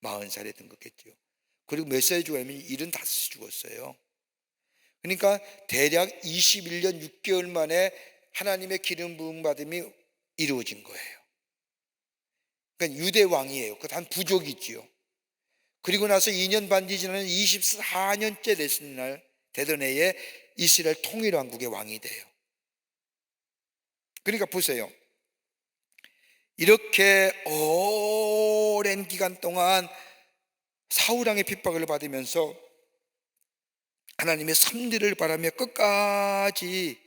40살에 등극했죠. 그리고 몇 살에 죽었냐면 75에 죽었어요. 그러니까 대략 21년 6개월 만에 하나님의 기름 부음 받음이 이루어진 거예요. 그러니까 유대 왕이에요. 그 단 부족이지요. 그리고 나서 2년 반 뒤 지나는 24년째 되신 날 되던 해에 이스라엘 통일왕국의 왕이 돼요. 그러니까 보세요. 이렇게 오랜 기간 동안 사울왕의 핍박을 받으면서 하나님의 섭리를 바라며 끝까지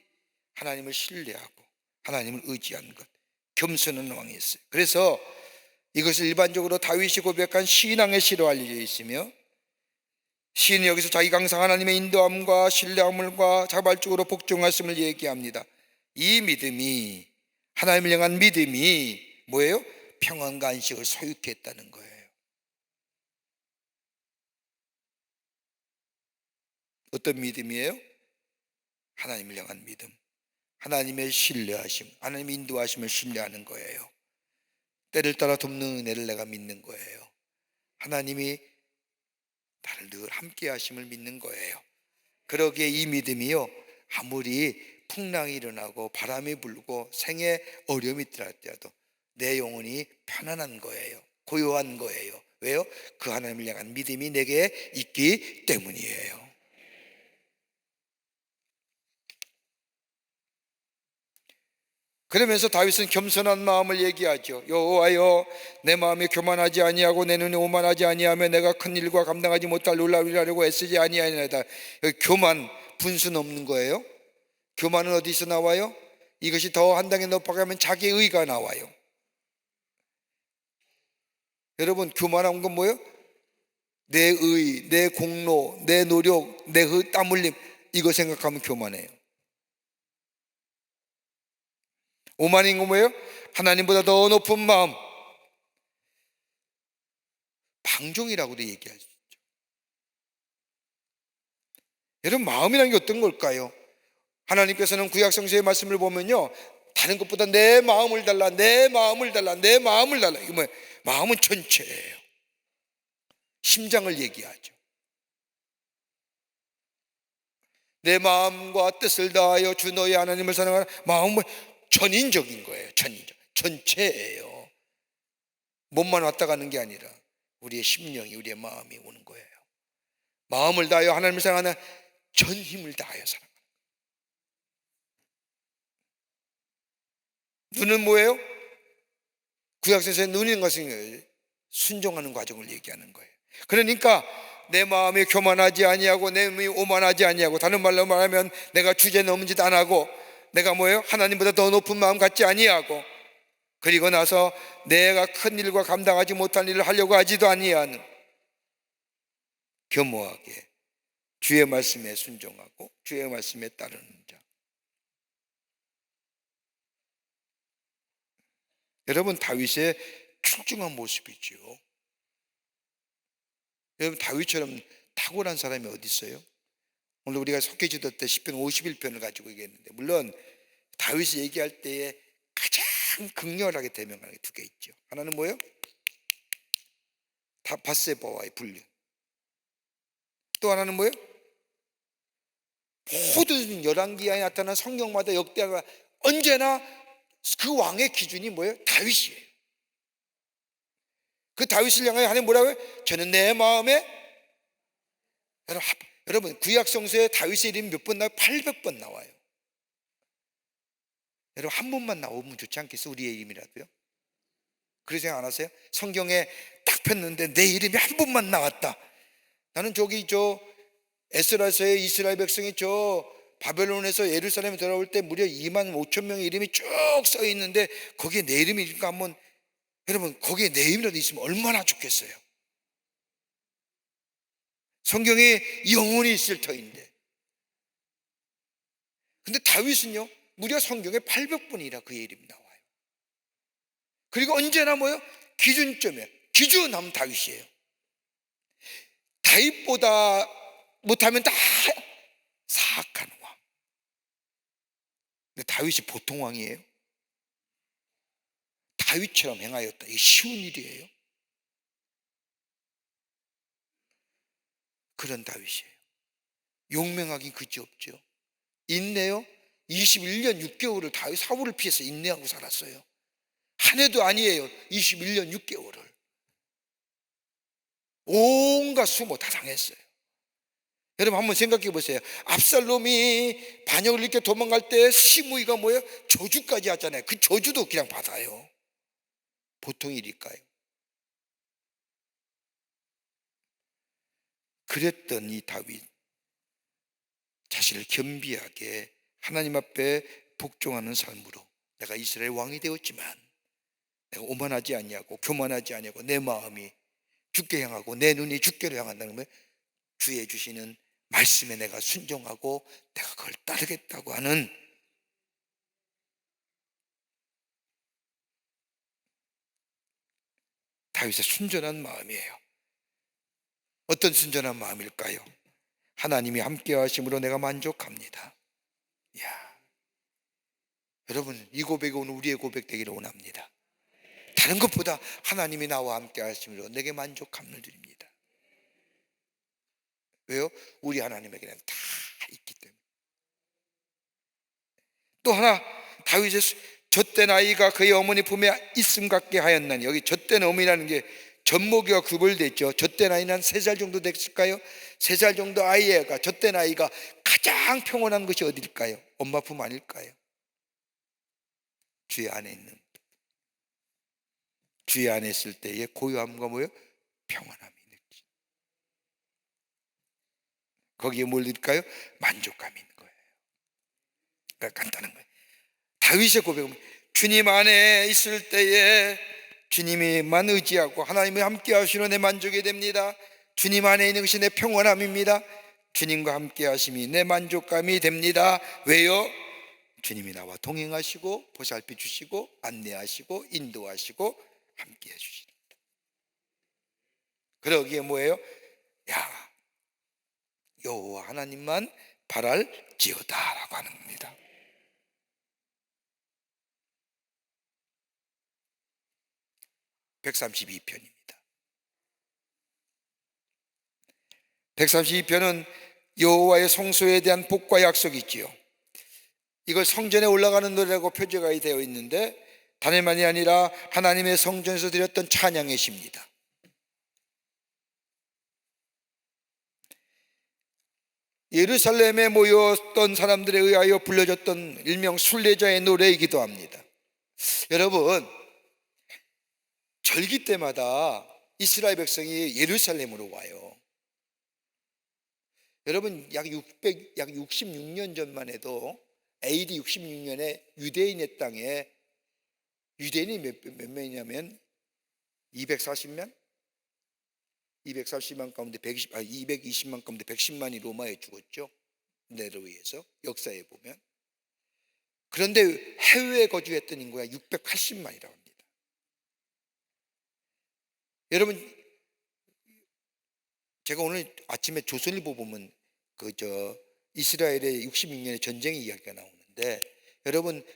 하나님을 신뢰하고 하나님을 의지한 것, 겸손한 왕이었어요. 그래서 이것을 일반적으로 다윗이 고백한 신앙의 시로 알려져 있으며, 시인은 여기서 자기 강상 하나님의 인도함과 신뢰함과 자발적으로 복종하심을 얘기합니다. 이 믿음이, 하나님을 향한 믿음이 뭐예요? 평안과 안식을 소유케 했다는 거예요. 어떤 믿음이에요? 하나님을 향한 믿음, 하나님의 신뢰하심, 하나님의 인도하심을 신뢰하는 거예요. 때를 따라 돕는 은혜를 내가 믿는 거예요. 하나님이 나를 늘 함께 하심을 믿는 거예요. 그러기에 이 믿음이요, 아무리 풍랑이 일어나고 바람이 불고 생에 어려움이 있더라도 내 영혼이 편안한 거예요. 고요한 거예요. 왜요? 그 하나님을 향한 믿음이 내게 있기 때문이에요. 그러면서 다윗은 겸손한 마음을 얘기하죠. 여호와여, 내 마음이 교만하지 아니하고 내 눈이 오만하지 아니하며 내가 큰 일과 감당하지 못할 놀라운 일을 하려고 애쓰지 아니하니이다. 교만, 분수는 없는 거예요. 교만은 어디서 나와요? 이것이 더 한 단계 높아가면 자기 의가 나와요. 여러분, 교만한 건 뭐예요? 내 의, 내 공로, 내 노력, 내 땀 흘림, 이거 생각하면 교만해요. 오만인 건 뭐예요? 하나님보다 더 높은 마음, 방종이라고도 얘기할 수 있죠. 여러분, 마음이라는 게 어떤 걸까요? 하나님께서는 구약성서의 말씀을 보면요, 다른 것보다 내 마음을 달라, 내 마음을 달라, 내 마음을 달라. 이거 뭐예요? 마음은 전체예요. 심장을 얘기하죠. 내 마음과 뜻을 다하여 주 너희 하나님을 사랑하는 마음은 전인적인 거예요. 전인적, 전체예요. 몸만 왔다 가는 게 아니라 우리의 심령이, 우리의 마음이 오는 거예요. 마음을 다하여 하나님을 사랑하는 전 힘을 다하여 사랑하는. 눈은 뭐예요? 구약성서의 눈인 것은 순종하는 과정을 얘기하는 거예요. 그러니까 내 마음이 교만하지 아니하고 내 마음이 오만하지 아니하고, 다른 말로 말하면 내가 주제 넘은 짓 안 하고, 내가 뭐예요? 하나님보다 더 높은 마음 갖지 아니하고, 그리고 나서 내가 큰 일과 감당하지 못한 일을 하려고 하지도 아니하는, 겸허하게 주의 말씀에 순종하고 주의 말씀에 따르는 자. 여러분, 다윗의 출중한 모습이죠. 여러분, 다윗처럼 탁월한 사람이 어디 있어요? 오늘 우리가 속죄지도 때 시편 51편을 가지고 얘기했는데, 물론 다윗이 얘기할 때에 가장 극렬하게 대명하는 게 두 개 있죠. 하나는 뭐예요? 바세바와의 불륜. 또 하나는 뭐예요? 모든 열왕기하에 나타난 성경마다 역대가 언제나 그 왕의 기준이 뭐예요? 다윗이에요. 그 다윗을 향하여 하나님 뭐라고요? 저는 내 마음에, 여러분 구약 성서에 다윗의 이름이 몇 번 나와요? 800번 나와요. 여러분, 한 번만 나오면 좋지 않겠어요? 우리의 이름이라도요. 그런 생각 안 하세요? 성경에 딱 폈는데 내 이름이 한 번만 나왔다. 나는 에스라서의 이스라엘 백성이 바벨론에서 예루살렘에 돌아올 때 무려 2만 5천 명의 이름이 쭉 써 있는데, 거기에 내 이름이 있으니까 한번, 여러분 거기에 내 이름이라도 있으면 얼마나 좋겠어요. 성경에 영혼이 있을 터인데. 근데 다윗은요, 무려 성경에 800번이나 그의 이름이 나와요. 그리고 언제나 뭐예요? 기준점이에요. 기준하면 다윗이에요. 다윗보다 못하면 다 사악한 왕. 근데 다윗이 보통 왕이에요? 다윗처럼 행하였다, 이게 쉬운 일이에요? 그런 다윗이에요. 용맹하긴 그지없죠. 인내요? 21년 6개월을 다윗 사울을 피해서 인내하고 살았어요. 한 해도 아니에요. 21년 6개월을 온갖 수모 다 당했어요. 여러분 한번 생각해 보세요. 압살롬이 반역을 일으켜 도망갈 때 시므이가 뭐예요? 저주까지 하잖아요. 그 저주도 그냥 받아요. 보통 일일까요? 그랬던 이 다윗, 자신을 겸비하게 하나님 앞에 복종하는 삶으로, 내가 이스라엘 왕이 되었지만 내가 오만하지 아니하고 교만하지 아니하고 내 마음이 주께 향하고 내 눈이 주께로 향한다는 거예요. 주의 주시는 말씀에 내가 순종하고 내가 그걸 따르겠다고 하는, 다윗의 순전한 마음이에요. 어떤 순전한 마음일까요? 하나님이 함께 하심으로 내가 만족합니다. 이야, 여러분 이 고백이 오늘 우리의 고백 되기를 원합니다. 다른 것보다 하나님이 나와 함께 하심으로 내게 만족함을 드립니다. 왜요? 우리 하나님에게는 다 있기 때문에. 또 하나, 다윗의 젖된 아이가 그의 어머니 품에 있음 같게 하였나니, 여기 젖된 어머니라는 게 젖먹이와 구별됐죠. 젖된 아이는 3살 정도 됐을까요? 3살 정도 아이가, 젖된 아이가 가장 평온한 것이 어딜까요? 엄마 품 아닐까요? 주의 안에 있는, 주의 안에 있을 때의 고요함과 뭐예요? 평안함이 느끼죠. 거기에 뭘 느낄까요? 만족감이 있는 거예요. 그러니까 간단한 거예요. 다윗의 고백은 주님 안에 있을 때에 주님이만 의지하고 하나님이 함께 하시는 내 만족이 됩니다. 주님 안에 있는 것이 내 평안함입니다. 주님과 함께 하심이 내 만족감이 됩니다. 왜요? 주님이 나와 동행하시고 보살펴 주시고 안내하시고 인도하시고 함께 해주십니다. 그러기에 뭐예요? 야, 여호와 하나님만 바랄지어다 라고 하는 겁니다. (132편입니다) 132편은 여호와의 성소에 대한 복과 약속이 있지요. 이걸 성전에 올라가는 노래라고 표제가 되어 있는데, 단일만이 아니라 하나님의 성전에서 드렸던 찬양의 시입니다. 예루살렘에 모였던 사람들에 의하여 불려졌던 일명 순례자의 노래이기도 합니다. 여러분, 절기 때마다 이스라엘 백성이 예루살렘으로 와요. 여러분, 약 66년 전만 해도 AD 66년에 유대인의 땅에, 유대인이 몇 명이냐면 240만? 240만 가운데 220만 가운데 110만이 로마에 죽었죠. 네로 의해서 역사에 보면. 그런데 해외에 거주했던 인구가 680만이라고 합니다. 여러분, 제가 오늘 아침에 조선일보 보면 이스라엘의 66년의 전쟁의 이야기가 나오는데, 여러분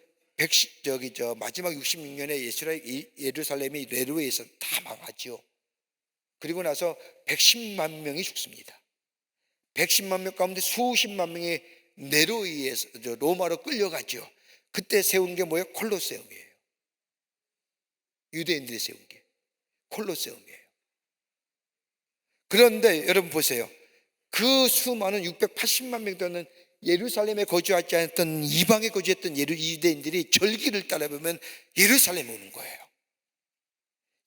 마지막 66년에 예루살렘이 네로에 의해서 다 망하죠. 그리고 나서 110만 명이 죽습니다. 110만 명 가운데 수십만 명이 네로에 의해서 로마로 끌려가죠. 그때 세운 게 뭐예요? 콜로세움이에요. 유대인들이 세운 게 콜로세움이에요. 그런데 여러분 보세요. 그 수많은 680만 명 되는 예루살렘에 거주하지 않았던 이방에 거주했던 유대인들이 절기를 따라보면 예루살렘에 오는 거예요.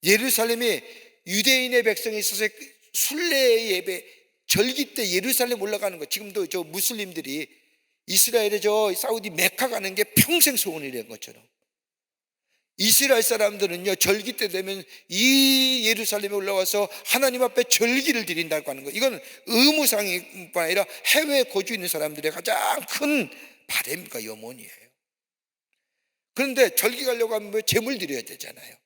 예루살렘이 유대인의 백성에 있어서 순례 예배 절기 때 예루살렘 올라가는 거, 지금도 저 무슬림들이 이스라엘에 저 사우디 메카 가는 게 평생 소원이라는 것처럼, 이스라엘 사람들은요 절기 때 되면 이 예루살렘에 올라와서 하나님 앞에 절기를 드린다고 하는 거예요. 이건 의무상이 아니라 해외에 거주 있는 사람들의 가장 큰 바램과 염원이에요. 그런데 절기 가려고 하면 제물 드려야 되잖아요.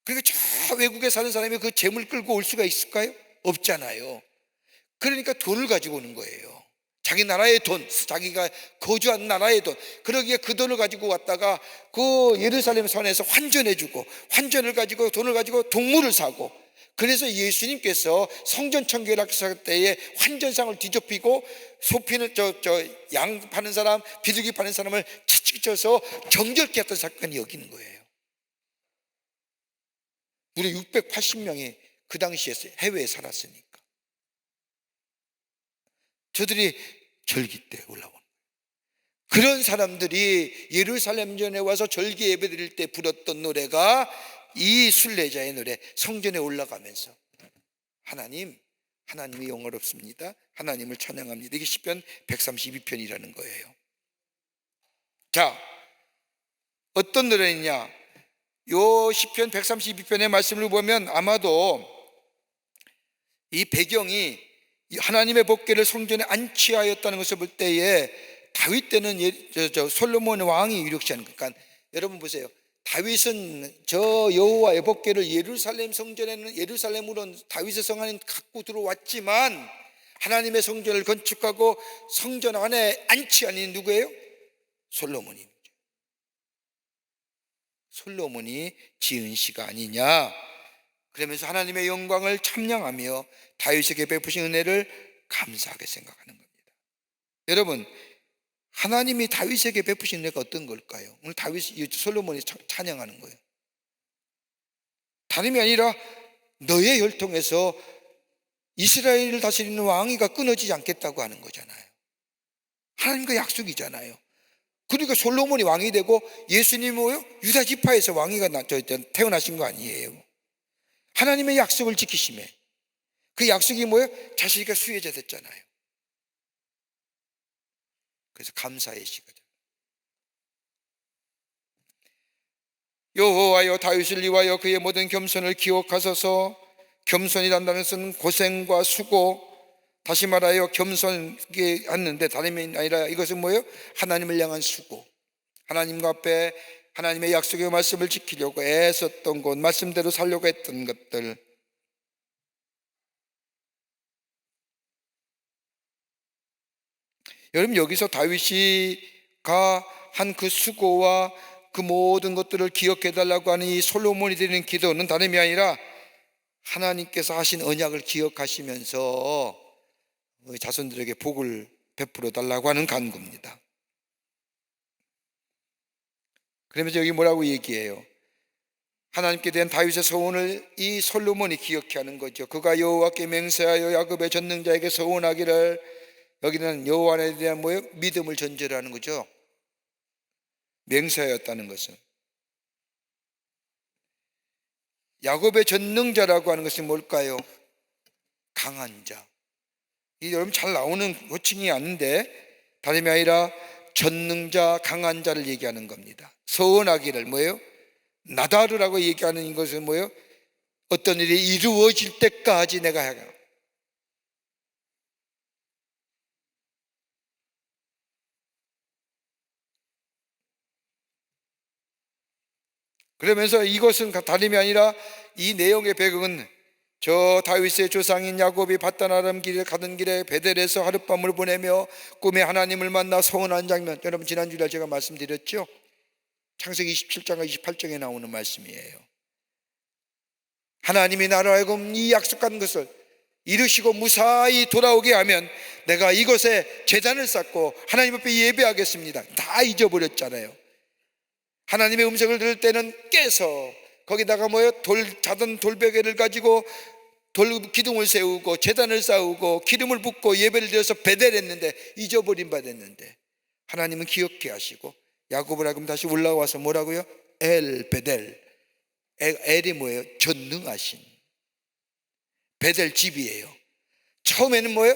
그러니까 저 외국에 사는 사람이 그 제물 끌고 올 수가 있을까요? 없잖아요. 그러니까 돈을 가지고 오는 거예요. 자기 나라의 돈, 자기가 거주한 나라의 돈. 그러기에 그 돈을 가지고 왔다가 그 예루살렘 선에서 환전해주고, 환전을 가지고 돈을 가지고 동물을 사고. 그래서 예수님께서 성전 청결 학살 때에 환전상을 뒤집히고 소피는 양 파는 사람, 비둘기 파는 사람을 채찍 쳐서 정결케 했던 사건이 여기 있는 거예요. 우리 680명이 그 당시에 해외에 살았으니까 저들이 절기 때 올라오는 거예요. 그런 사람들이 예루살렘 전에 와서 절기 예배 드릴 때 불렀던 노래가 이 순례자의 노래, 성전에 올라가면서 하나님이 영원롭습니다, 하나님을 찬양합니다. 이게 시편 132편이라는 거예요. 자, 어떤 노래냐? 요 시편 132편의 말씀을 보면 아마도 이 배경이 하나님의 법궤를 성전에 안치하였다는 것을 볼 때에 다윗 때는 솔로몬 왕이 유력시하는, 그러니까 여러분 보세요. 다윗은 저 여호와의 법궤를 예루살렘 성전에는, 예루살렘으로 다윗의 성 안에 갖고 들어왔지만 하나님의 성전을 건축하고 성전 안에 안치한 이 누구예요? 솔로몬입니다. 솔로몬이 지은 시가 아니냐. 그러면서 하나님의 영광을 참량하며 다윗에게 베푸신 은혜를 감사하게 생각하는 겁니다. 여러분, 하나님이 다윗에게 베푸신 은혜가 어떤 걸까요? 오늘 솔로몬이 찬양하는 거예요. 다름이 아니라 너의 혈통에서 이스라엘을 다스리는 왕위가 끊어지지 않겠다고 하는 거잖아요. 하나님과 약속이잖아요. 그러니까 솔로몬이 왕이 되고 예수님이 뭐요? 유다 지파에서 왕위가 태어나신 거 아니에요. 하나님의 약속을 지키심에 그 약속이 뭐예요? 자식이가 수혜자 됐잖아요. 그래서 감사의 시가. 여호와여 다윗을 위하여 그의 모든 겸손을 기억하소서. 겸손이란다는 것은 고생과 수고, 다시 말하여 겸손하게 하는데 다름이 아니라 이것은 뭐예요? 하나님을 향한 수고, 하나님과 앞에 하나님의 약속의 말씀을 지키려고 애썼던 것, 말씀대로 살려고 했던 것들. 여러분, 여기서 다윗이가 한 그 수고와 그 모든 것들을 기억해달라고 하는 이 솔로몬이 드리는 기도는 다름이 아니라 하나님께서 하신 언약을 기억하시면서 자손들에게 복을 베풀어 달라고 하는 간구입니다. 그러면서 여기 뭐라고 얘기해요? 하나님께 대한 다윗의 서원을 이 솔로몬이 기억해 하는 거죠. 그가 여호와께 맹세하여 야곱의 전능자에게 서원하기를, 여기는 여호와에 대한 뭐예요? 믿음을 전제로 하는 거죠. 맹세하였다는 것은 야곱의 전능자라고 하는 것이 뭘까요? 강한 자. 이 여러분 잘 나오는 호칭이 아닌데 다름이 아니라 전능자, 강한 자를 얘기하는 겁니다. 서원하기를 뭐예요? 나다르라고 얘기하는 것은 뭐예요? 어떤 일이 이루어질 때까지 내가 해가. 그러면서 이것은 다름이 아니라 이 내용의 배경은 저 다윗의 조상인 야곱이 밧단 길에 가던 길에 베델에서 하룻밤을 보내며 꿈에 하나님을 만나 서원한 장면, 여러분 지난주에 제가 말씀드렸죠? 창세기 27장과 28장에 나오는 말씀이에요. 하나님이 나로 하여금 이 약속한 것을 이루시고 무사히 돌아오게 하면 내가 이곳에 제단을 쌓고 하나님 앞에 예배하겠습니다. 다 잊어버렸잖아요. 하나님의 음성을 들을 때는 깨서 거기다가 뭐예요? 자던 돌베개를 가지고 기둥을 세우고 제단을 쌓고 기름을 붓고 예배를 드려서 베델했는데 잊어버린 바 됐는데 하나님은 기억해 하시고 야곱을 하여금 다시 올라와서 뭐라고요? 엘 베델. 엘이 뭐예요? 전능하신 베델 집이에요. 처음에는 뭐예요?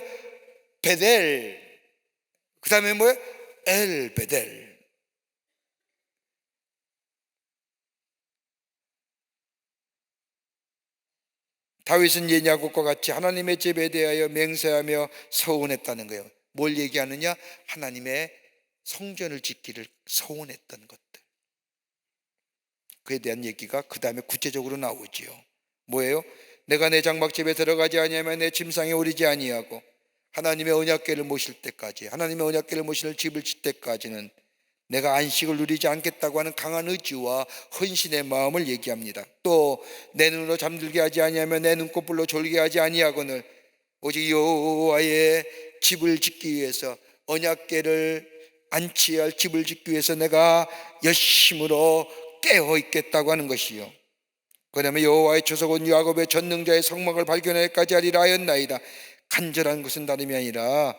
베델. 그 다음에 뭐예요? 엘 베델. 다윗은 옛 야곱과 같이 하나님의 집에 대하여 맹세하며 서원했다는 거예요. 뭘 얘기하느냐? 하나님의 성전을 짓기를 서원했던 것들. 그에 대한 얘기가 그 다음에 구체적으로 나오지요. 뭐예요? 내가 내 장막집에 들어가지 아니하면 내 침상에 오르지 아니하고 하나님의 언약궤를 모실 때까지, 하나님의 언약궤를 모실 집을 짓 때까지는 내가 안식을 누리지 않겠다고 하는 강한 의지와 헌신의 마음을 얘기합니다. 또 내 눈으로 잠들게 하지 아니하면 내 눈꺼풀로 졸게 하지 아니하거늘 오직 여호와의 집을 짓기 위해서, 언약궤를 안치할 집을 짓기 위해서 내가 열심으로 깨어 있겠다고 하는 것이요. 그 다음에 여호와의 초석은 야곱의 전능자의 성막을 발견하기까지 하리라 하였나이다. 간절한 것은 다름이 아니라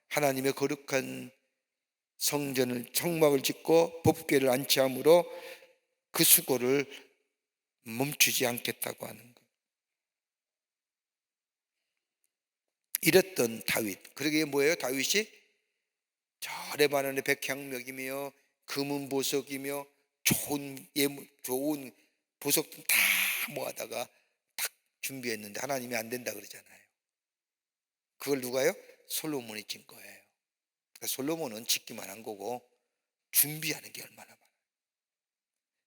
하나님의 거룩한 성막을 짓고 법궤를 안치함으로 그 수고를 멈추지 않겠다고 하는 것. 이랬던 다윗. 그러게 뭐예요? 다윗이 저 레바논의 백향목이며 금은 보석이며 좋은 보석들 다 모아다가 딱 준비했는데 하나님이 안 된다 그러잖아요. 그걸 누가요? 솔로몬이 찐 거예요. 그러니까 솔로몬은 짓기만 한 거고 준비하는 게 얼마나 많아요.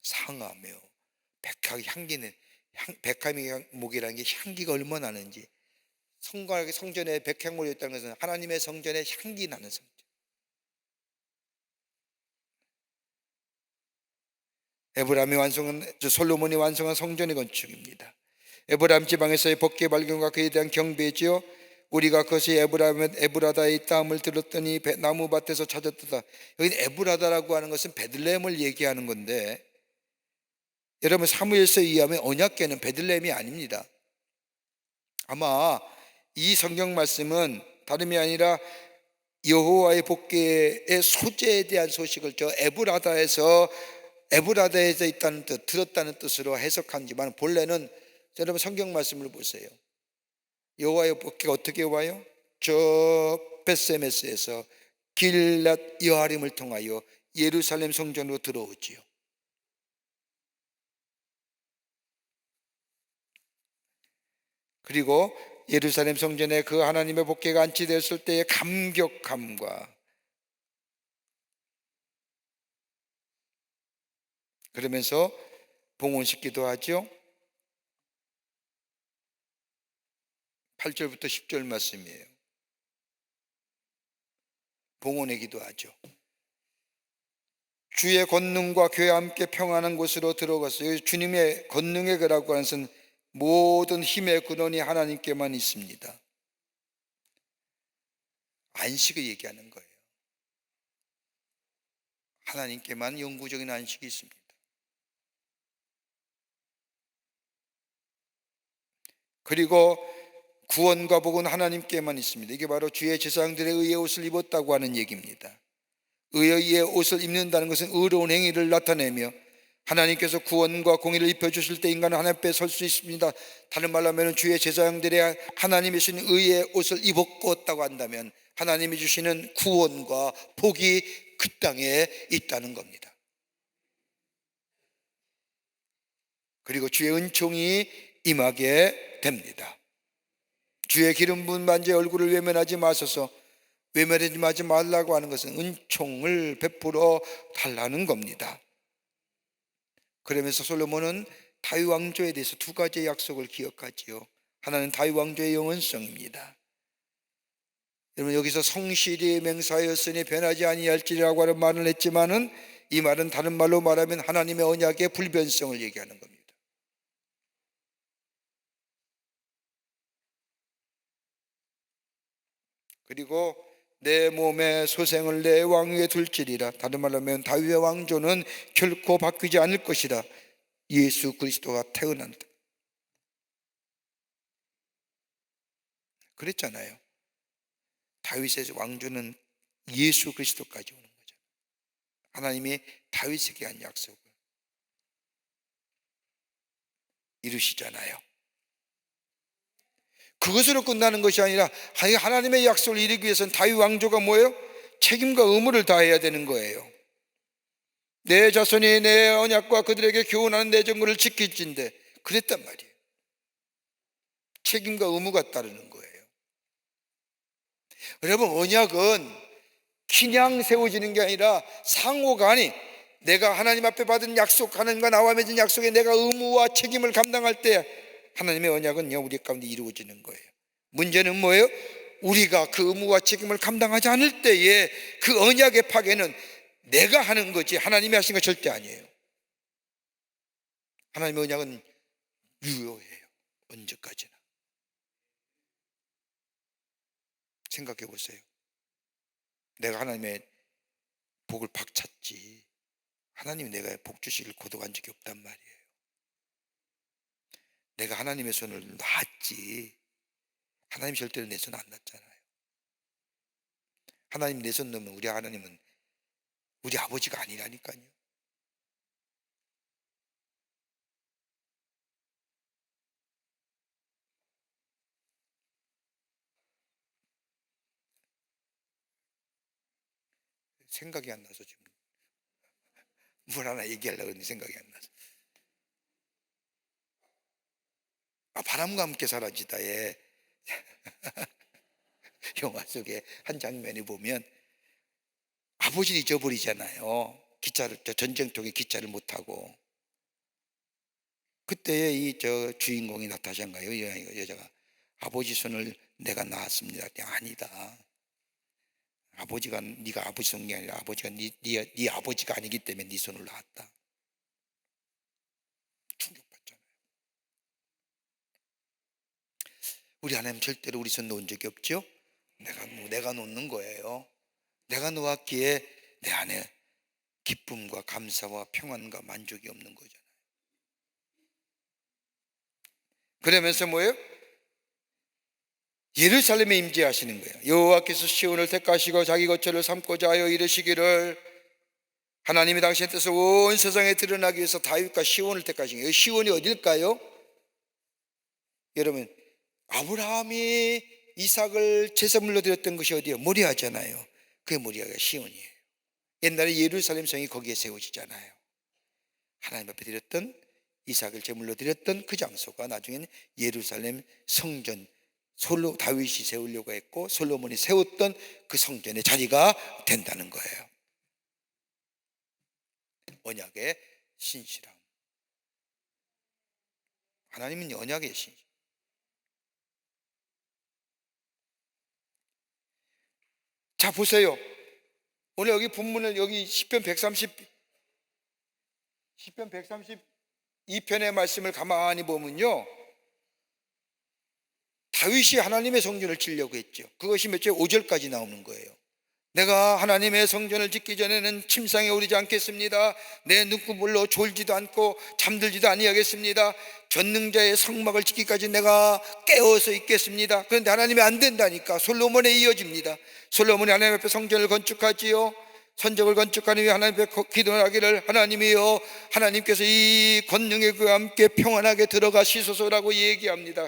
상하며 백향목이라는 게 향기가 얼마나 나는지. 성전에 백향목이 있다는 것은 하나님의 성전에 향기 나는 성전. 솔로몬이 완성한 성전의 건축입니다. 에브라임 지방에서의 법궤 발견과 그에 대한 경배지요. 우리가 그것이 에브라다에 있다함을 들었더니 나무밭에서 찾았다. 여기 에브라다라고 하는 것은 베들레헴을 얘기하는 건데, 여러분 사무엘서에 의하면 언약궤는 베들레헴이 아닙니다. 아마 이 성경 말씀은 다름이 아니라 여호와의 법궤의 소재에 대한 소식을 에브라다에서 있다는 뜻, 들었다는 뜻으로 해석한지만 본래는, 여러분 성경 말씀을 보세요. 여호와의 법궤가 어떻게 와요? 저 벳세메스에서 길랏 여아림을 통하여 예루살렘 성전으로 들어오지요. 그리고 예루살렘 성전에 그 하나님의 법궤가 안치되었을 때의 감격함과, 그러면서 봉헌식기도 하죠. 8절부터 10절 말씀이에요. 봉헌의 기도하죠. 주의 권능과 교회와 함께 평안한 곳으로 들어갔어요. 주님의 권능의 거라고 하는 것은 모든 힘의 근원이 하나님께만 있습니다. 안식을 얘기하는 거예요. 하나님께만 영구적인 안식이 있습니다. 그리고 구원과 복은 하나님께만 있습니다. 이게 바로 주의 제사장들의 의의 옷을 입었다고 하는 얘기입니다. 의의 옷을 입는다는 것은 의로운 행위를 나타내며 하나님께서 구원과 공의를 입혀주실 때 인간은 하나님 앞에 설 수 있습니다. 다른 말로 하면 주의 제사장들이 하나님이 주신 의의 옷을 입었다고 한다면 하나님이 주시는 구원과 복이 그 땅에 있다는 겁니다. 그리고 주의 은총이 임하게 됩니다. 주의 기름 부은 만지의 얼굴을 외면하지 마소서. 외면하지 말라고 하는 것은 은총을 베풀어 달라는 겁니다. 그러면서 솔로몬은 다윗 왕조에 대해서 두 가지의 약속을 기억하지요. 하나는 다윗 왕조의 영원성입니다. 여러분, 여기서 성실히 맹사하였으니 변하지 아니할지라고 하는 말을 했지만은 이 말은 다른 말로 말하면 하나님의 언약의 불변성을 얘기하는 겁니다. 그리고 내 몸의 소생을 내 왕위에 둘지리라. 다른 말로 하면 다윗의 왕조는 결코 바뀌지 않을 것이라. 예수 그리스도가 태어난다 그랬잖아요. 다윗의 왕조는 예수 그리스도까지 오는 거죠. 하나님이 다윗에게 한 약속을 이루시잖아요. 그것으로 끝나는 것이 아니라 하나님의 약속을 이루기 위해서는 다윗 왕조가 뭐예요? 책임과 의무를 다해야 되는 거예요. 내 자손이 내 언약과 그들에게 교훈하는 내 정거를 지킬진대. 그랬단 말이에요. 책임과 의무가 따르는 거예요. 여러분, 언약은 그냥 세워지는 게 아니라 상호간이 내가 하나님 앞에 받은 약속, 하나님과 나와 맺은 약속에 내가 의무와 책임을 감당할 때 하나님의 언약은 우리 가운데 이루어지는 거예요. 문제는 뭐예요? 우리가 그 의무와 책임을 감당하지 않을 때에 그 언약의 파괴는 내가 하는 거지 하나님이 하신 거 절대 아니에요. 하나님의 언약은 유효해요. 언제까지나. 생각해 보세요. 내가 하나님의 복을 박찼지 하나님이 내가 복 주시길 고독한 적이 없단 말이에요. 내가 하나님의 손을 놨지 하나님 절대로 내 손 안 놨잖아요. 하나님 내 손 넣으면 우리 하나님은 우리 아버지가 아니라니까요. 생각이 안 나서 지금 뭘 하나 얘기하려고 했는데 생각이 안 나서. 바람과 함께 사라지다에 영화 속에 한 장면에 보면 아버지를 잊어버리잖아요. 전쟁통에 기차를 못 타고. 그때 이 주인공이 나타샤인가요? 여자가 아버지 손을 내가 낳았습니다. 아니다. 아버지가 네가 아버지 손이 아니라 아버지가 네 아버지가 아니기 때문에 네 손을 낳았다. 충격받잖아요. 우리 하나님 절대로 우리 손 놓은 적이 없죠? 내가 놓는 거예요. 내가 놓았기에 내 안에 기쁨과 감사와 평안과 만족이 없는 거잖아요. 그러면서 뭐예요? 예루살렘에 임재하시는 거예요. 여호와께서 시온을 택하시고 자기 거처를 삼고자 하여 이르시기를, 하나님이 당신의 뜻을 온 세상에 드러나기 위해서 다윗과 시온을 택하신 거예요. 시온이 어딜까요? 여러분, 아브라함이 이삭을 제사물로 드렸던 것이 어디예요? 모리아잖아요. 그게 모리아가 시온이에요. 옛날에 예루살렘 성이 거기에 세워지잖아요. 하나님 앞에 드렸던 이삭을 제물로 드렸던 그 장소가 나중에는 예루살렘 성전, 다윗이 세우려고 했고 솔로몬이 세웠던 그 성전의 자리가 된다는 거예요. 언약의 신실함. 하나님은 언약의 신실. 자, 보세요. 오늘 여기 본문을 여기 시편 132편의 말씀을 가만히 보면요, 다윗이 하나님의 성전을 지으려고 했죠. 그것이 몇 절? 5절까지 나오는 거예요. 내가 하나님의 성전을 짓기 전에는 침상에 오르지 않겠습니다. 내 눈구물로 졸지도 않고 잠들지도 아니하겠습니다. 전능자의 성막을 짓기까지 내가 깨어서 있겠습니다. 그런데 하나님이 안 된다니까 솔로몬에 이어집니다. 솔로몬이 하나님 앞에 성전을 건축하지요. 선적을 건축하는 위해 하나님 앞에 기도를 하기를, 하나님이여, 하나님께서 이 권능의 교회와 함께 평안하게 들어가시소서라고 얘기합니다.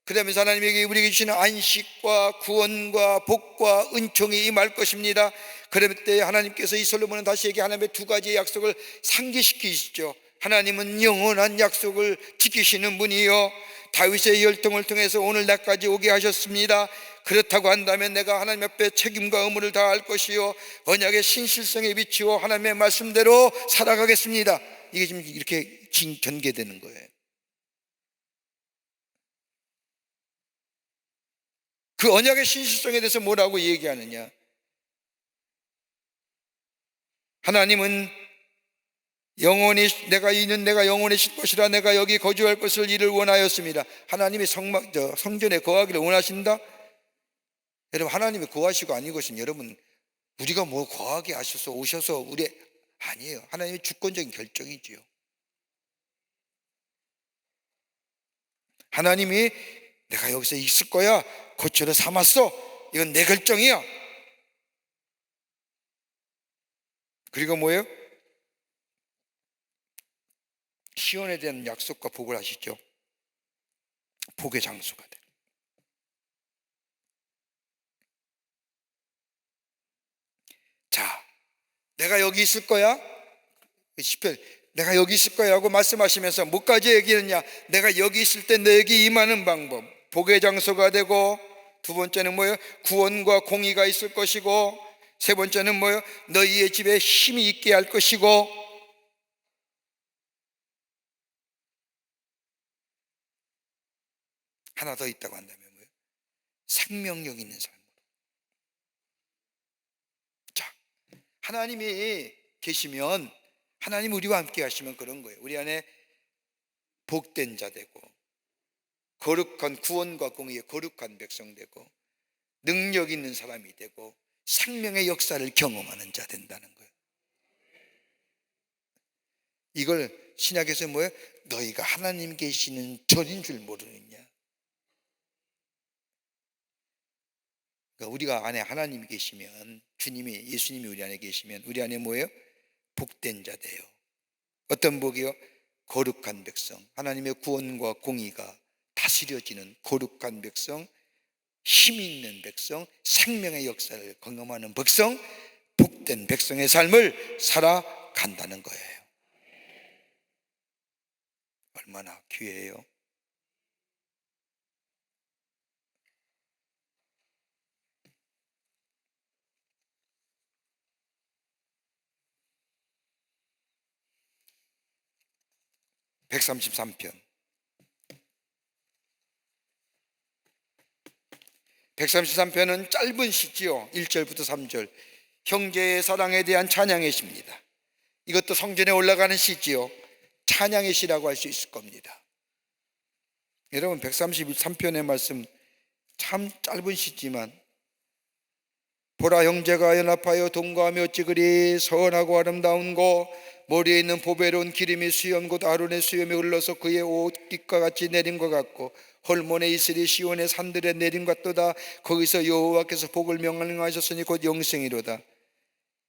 그러면서 하나님에게 우리에게 주시는 안식과 구원과 복과 은총이 임할 것입니다. 그럴 때 하나님께서 이 솔로몬은 다시 얘기 하나님의 두 가지의 약속을 상기시키시죠. 하나님은 영원한 약속을 지키시는 분이요, 다윗의 혈통을 통해서 오늘날까지 오게 하셨습니다. 그렇다고 한다면 내가 하나님 앞에 책임과 의무를 다할 것이요, 언약의 신실성에 비추어 하나님의 말씀대로 살아가겠습니다. 이게 지금 이렇게 전개되는 거예요. 그 언약의 신실성에 대해서 뭐라고 얘기하느냐? 하나님은 영원히 내가 영원히 쉴 것이라, 내가 여기 거주할 것을 이를 원하였습니다. 하나님이 성전에 거하기를 원하신다? 여러분, 하나님이 거하시고 아닌 것은 여러분 우리가 뭐 거하게 하셔서 오셔서 우리 아니에요. 하나님의 주권적인 결정이지요. 하나님이 내가 여기서 있을 거야, 거처를 삼았어, 이건 내 결정이야. 그리고 뭐예요? 시온에 대한 약속과 복을 하시죠. 복의 장소가 돼. 자, 내가 여기 있을 거야, 시편 내가 여기 있을 거야 하고 말씀하시면서 뭐까지 얘기했냐? 내가 여기 있을 때 너에게 임하는 방법, 복의 장소가 되고, 두 번째는 뭐예요? 구원과 공의가 있을 것이고, 세 번째는 뭐예요? 너희의 집에 힘이 있게 할 것이고, 하나 더 있다고 한다면 뭐예요? 생명력 있는 삶. 자, 하나님이 계시면, 하나님 우리와 함께 하시면 그런 거예요. 우리 안에 복된 자 되고, 거룩한 구원과 공의의 거룩한 백성 되고, 능력 있는 사람이 되고, 생명의 역사를 경험하는 자 된다는 거예요. 이걸 신약에서 뭐예요? 너희가 하나님 계시는 전인 줄 모르느냐. 그러니까 우리가 안에 하나님이 계시면, 예수님이 우리 안에 계시면 우리 안에 뭐예요? 복된 자 돼요. 어떤 복이요? 거룩한 백성, 하나님의 구원과 공의가 다스려지는 거룩한 백성, 힘이 있는 백성, 생명의 역사를 경험하는 백성, 복된 백성의 삶을 살아간다는 거예요. 얼마나 귀해요. (133편) 133편은 짧은 시지요. 1절부터 3절, 형제의 사랑에 대한 찬양의 시입니다. 이것도 성전에 올라가는 시지요. 찬양의 시라고 할 수 있을 겁니다. 여러분, 133편의 말씀 참 짧은 시지만, 보라, 형제가 연합하여 동거하며 어찌 그리 선하고 아름다운 고, 머리에 있는 보배로운 기름이 수염 곧 아론의 수염에 흘러서 그의 옷깃과 같이 내린 것 같고, 헐몬의 이슬이 시온의 산들에 내린 것 같도다. 거기서 여호와께서 복을 명령하셨으니 곧 영생이로다.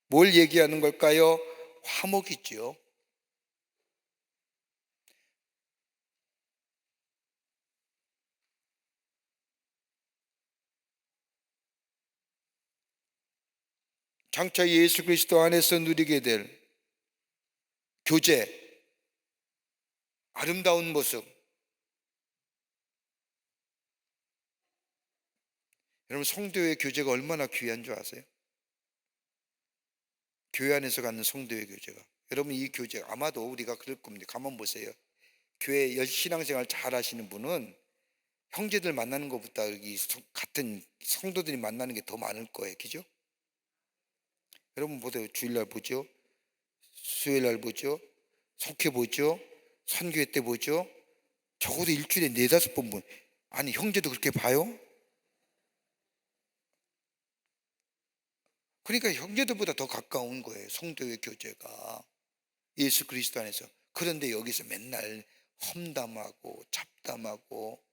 뭘 얘기하는 걸까요? 화목이지요. 장차 예수 그리스도 안에서 누리게 될 교제, 아름다운 모습. 여러분, 성도의 교제가 얼마나 귀한 줄 아세요? 교회 안에서 갖는 성도의 교제가, 여러분, 이 교제 아마도 우리가 그럴 겁니다. 가만 보세요. 교회 신앙생활 잘 하시는 분은 형제들 만나는 것보다 여기 같은 성도들이 만나는 게 더 많을 거예요. 그죠? 여러분 보세요. 주일날 보죠, 수요일날 보죠, 속회 보죠, 선교회 때 보죠. 적어도 일주일에 4-5번 본. 아니, 형제도 그렇게 봐요? 그러니까 형제들보다 더 가까운 거예요, 성도의 교제가, 예수 그리스도 안에서. 그런데 여기서 맨날 험담하고 잡담하고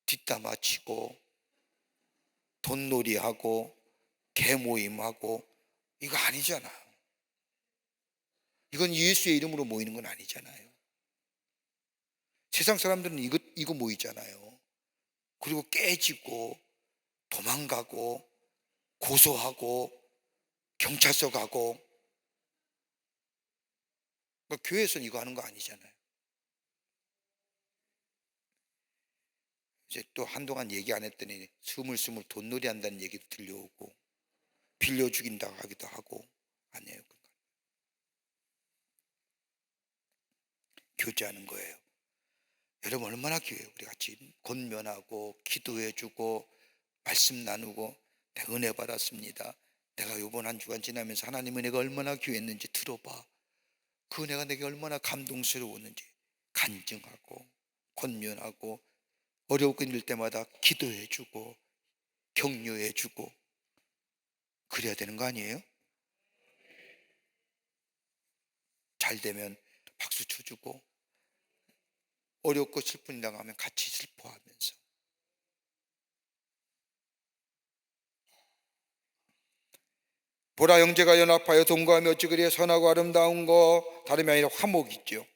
뒷담화치고 돈놀이하고 개모임하고 이거 아니잖아. 이건 예수의 이름으로 모이는 건 아니잖아요. 세상 사람들은 이거 모이잖아요. 그리고 깨지고 도망가고 고소하고 경찰서 가고. 그러니까 교회에서는 이거 하는 거 아니잖아요. 이제 또 한동안 얘기 안 했더니 스물스물 돈놀이 한다는 얘기도 들려오고 빌려 죽인다고 하기도 하고 안 해요. 교제하는 거예요. 여러분 얼마나 교회 우리 같이 권면하고 기도해주고 말씀 나누고 내가 은혜 받았습니다. 내가 이번 한 주간 지나면서 하나님 은혜가 얼마나 귀했는지 들어봐. 그 은혜가 내게 얼마나 감동스러웠는지 간증하고 권면하고 어려운 일 때마다 기도해주고 격려해주고 그래야 되는 거 아니에요? 잘 되면 박수 쳐주고 어렵고 슬픈 일 당하면 같이 슬퍼하면서. 보라 형제가 연합하여 동거하며 어찌 그리 선하고 아름다운 거 다름이 아니라 화목이죠.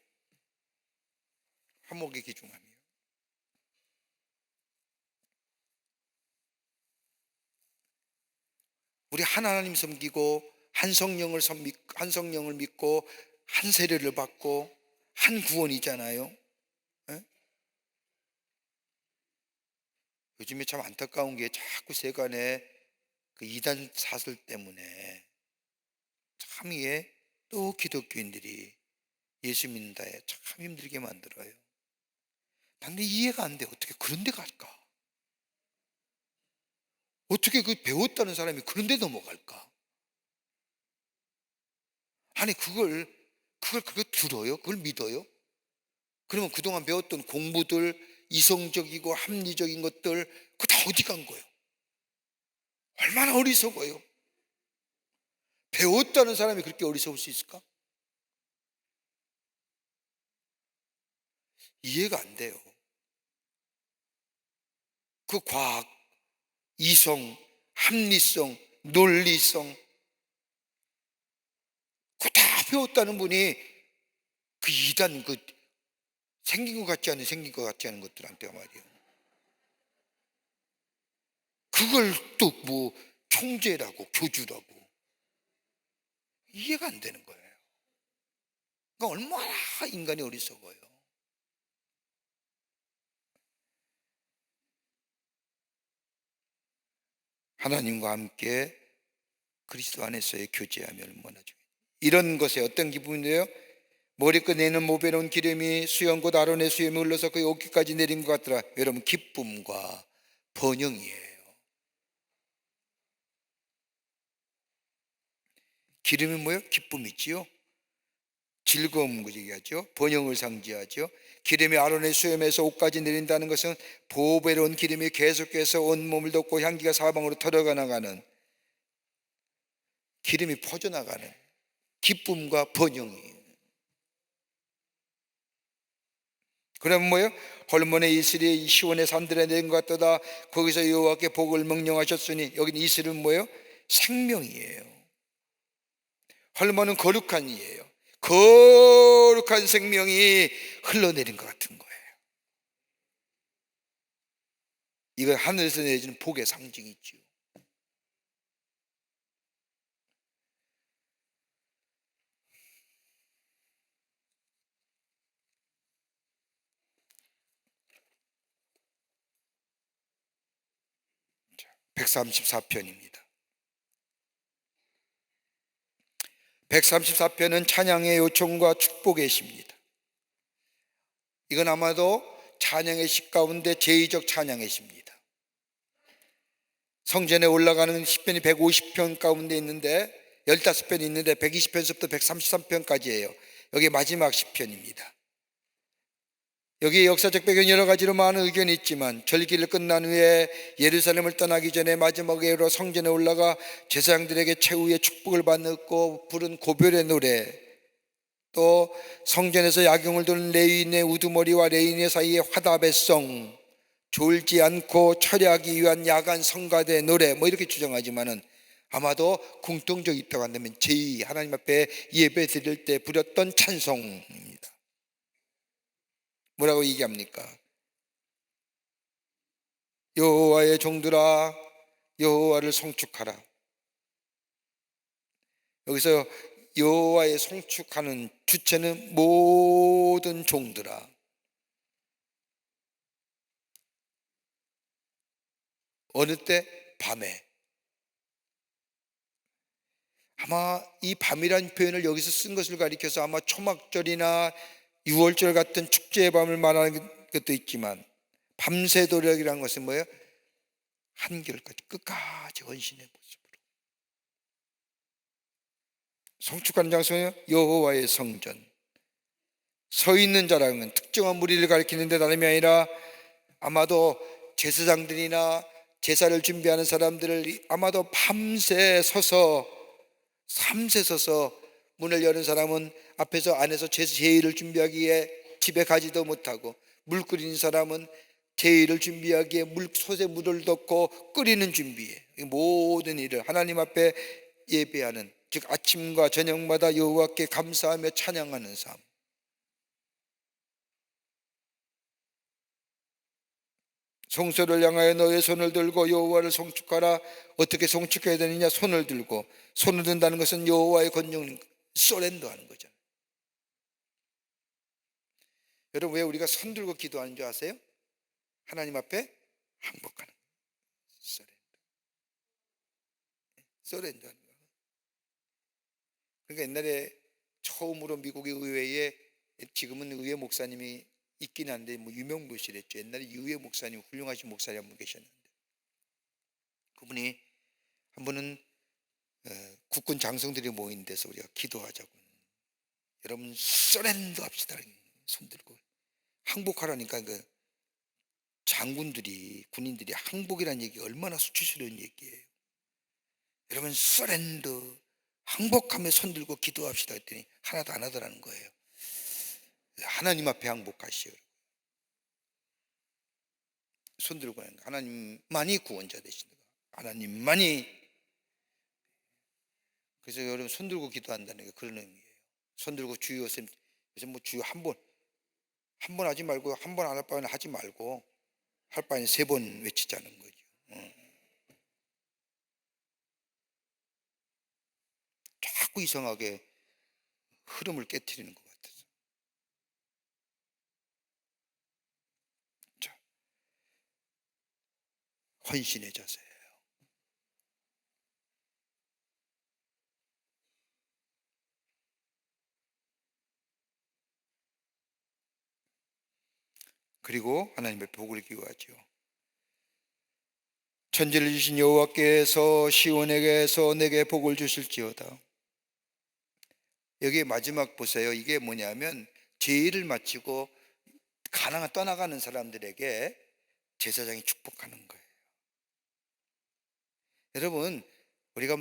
화목이 귀중함이에요. 우리 하나님 섬기고 한 성령을 믿고 한 세례를 받고 한 구원이잖아요. 에? 요즘에 참 안타까운 게 자꾸 세간에 그 이단 사설 때문에 참 이게 또 기독교인들이 예수 믿는다에 참 힘들게 만들어요. 근데 이해가 안 돼. 어떻게 그런 데 갈까? 어떻게 그 배웠다는 사람이 그런 데 넘어갈까? 아니 그걸 들어요? 그걸 믿어요? 그러면 그동안 배웠던 공부들, 이성적이고 합리적인 것들 그거 다 어디 간 거예요? 얼마나 어리석어요. 배웠다는 사람이 그렇게 어리석을 수 있을까? 이해가 안 돼요. 그 과학, 이성, 합리성, 논리성 그거 다 배웠다는 분이 그 이단 그 생긴 것 같지 않은 것들한테 말이에요. 그걸 또 뭐 총재라고 교주라고 이해가 안 되는 거예요. 그러니까 얼마나 인간이 어리석어요. 하나님과 함께 그리스도 안에서의 교제하면 얼마나 좋아요. 이런 것에 어떤 기분이에요? 머리끝에는 모배로운 기름이 수염 곧 아론의 수염이 흘러서 그의 어깨까지 내린 것 같더라. 여러분 기쁨과 번영이에요. 기름이 뭐예요? 기쁨이지요. 즐거움 얘기하죠. 번영을 상징하죠. 기름이 아론의 수염에서 옷까지 내린다는 것은 보배로운 기름이 계속해서 온몸을 덮고 향기가 사방으로 털어가 나가는, 기름이 퍼져나가는 기쁨과 번영이에요. 그러면 뭐예요? 헐몬의 이슬이 시온의 산들에 내린 것 같도다. 거기서 여호와께 복을 명령하셨으니, 여기는 이슬은 뭐예요? 생명이에요. 헐몬은 거룩한 이에요. 거룩한 생명이 흘러내린 것 같은 거예요. 이건 하늘에서 내려지는 복의 상징이죠. 자, 134편입니다. 134편은 찬양의 요청과 축복의 시입니다. 이건 아마도 찬양의 시 가운데 제2적 찬양의 시입니다. 성전에 올라가는 시편이 150편 가운데 있는데 15편이 있는데 120편서부터 133편까지예요. 여기 마지막 시편입니다. 여기 역사적 배경이 여러 가지로 많은 의견이 있지만 절기를 끝난 후에 예루살렘을 떠나기 전에 마지막으로 성전에 올라가 제사장들에게 최후의 축복을 받고 부른 고별의 노래, 또 성전에서 야경을 도는 레위인의 우두머리와 레위인의 사이의 화답의 성, 졸지 않고 철회하기 위한 야간 성가대 노래, 뭐 이렇게 주장하지만은 아마도 공통적이 있다고 한다면 제2 하나님 앞에 예배 드릴 때 부렸던 찬송입니다. 뭐라고 얘기합니까? 여호와의 종들아 여호와를 송축하라. 여기서 여호와의 송축하는 주체는 모든 종들아. 어느 때? 밤에. 아마 이 밤이란 표현을 여기서 쓴 것을 가리켜서 아마 초막절이나 유월절 같은 축제의 밤을 말하는 것도 있지만, 밤새도록이라는 것은 뭐예요? 한결까지 끝까지 헌신의 모습으로 송축하는 장소는 여호와의 성전. 서 있는 자라는 건 특정한 무리를 가리키는 데 다름이 아니라 아마도 제사장들이나 제사를 준비하는 사람들을 아마도 밤새 서서 문을 여는 사람은 앞에서 안에서 제의를 준비하기에 집에 가지도 못하고, 물 끓이는 사람은 제의를 준비하기에 솥에 물을 넣고 끓이는 준비에 모든 일을 하나님 앞에 예배하는, 즉 아침과 저녁마다 여호와께 감사하며 찬양하는 삶. 성소를 향하여 너의 손을 들고 여호와를 송축하라. 어떻게 송축해야 되느냐? 손을 들고. 손을 든다는 것은 여호와의 권능, 서렌더하는 거잖아요. 여러분, 왜 우리가 손 들고 기도하는 줄 아세요? 하나님 앞에 항복하는, 서렌더하는 거예요. 그러니까 옛날에 처음으로 미국의 의회에, 지금은 의회 목사님이 있긴 한데 뭐 유명무실했죠. 옛날에 의회 목사님, 훌륭하신 목사님 한 분 계셨는데, 그분이 한 번은 국군 장성들이 모인 데서 우리가 기도하자고, 여러분 서렌더 합시다, 손 들고 항복하라니까. 그 장군들이, 군인들이 항복이라는 얘기가 얼마나 수치스러운 얘기예요. 여러분 서렌더, 항복하며 손 들고 기도합시다 했더니 하나도 안 하더라는 거예요. 하나님 앞에 항복하시오. 손 들고 하는 거. 하나님만이 구원자 되시는 거. 하나님만이. 그래서 여러분 손 들고 기도한다는 게 그런 의미예요. 손 들고 주여, 그래서 뭐 주여 한 번 하지 말고, 한 번 안 할 바에는 하지 말고, 할 바에는 3번 외치자는 거죠. 자꾸 이상하게 흐름을 깨트리는 것 같아서. 자, 헌신의 자세예요. 그리고 하나님의 복을 기도하죠. 천지를 주신 여호와께서 시온에게서 내게 복을 주실지어다. 여기 마지막 보세요. 이게 뭐냐면 제의를 마치고 가나안 떠나가는 사람들에게 제사장이 축복하는 거예요. 여러분, 우리가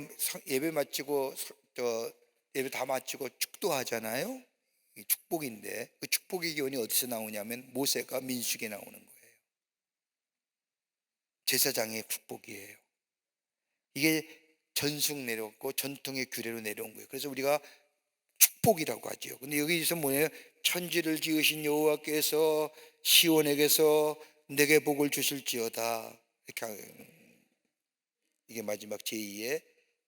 예배 마치고 예배 다 마치고 축도하잖아요. 축복인데, 그 축복의 기원이 어디서 나오냐면 모세가 민수기에 나오는 거예요. 제사장의 축복이에요. 이게 전승 내려왔고 전통의 규례로 내려온 거예요. 그래서 우리가 축복이라고 하죠. 근데 여기서 뭐예요? 천지를 지으신 여호와께서 시온에게서 내게 복을 주실지어다. 이렇게, 이게 마지막 제2의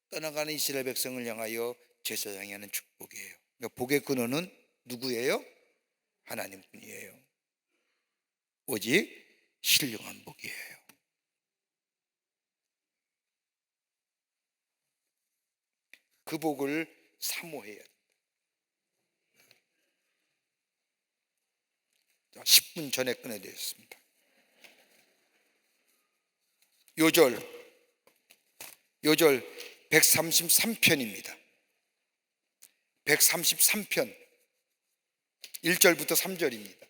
떠나가는 이스라엘 백성을 향하여 제사장이 하는 축복이에요. 그러니까 복의 근원은 누구예요? 하나님뿐이에요. 오직 신령한 복이에요. 그 복을 사모해야 된다. 자, 10분 전에 끊어드렸습니다. 요절 133편입니다. 133편 1절부터 3절입니다.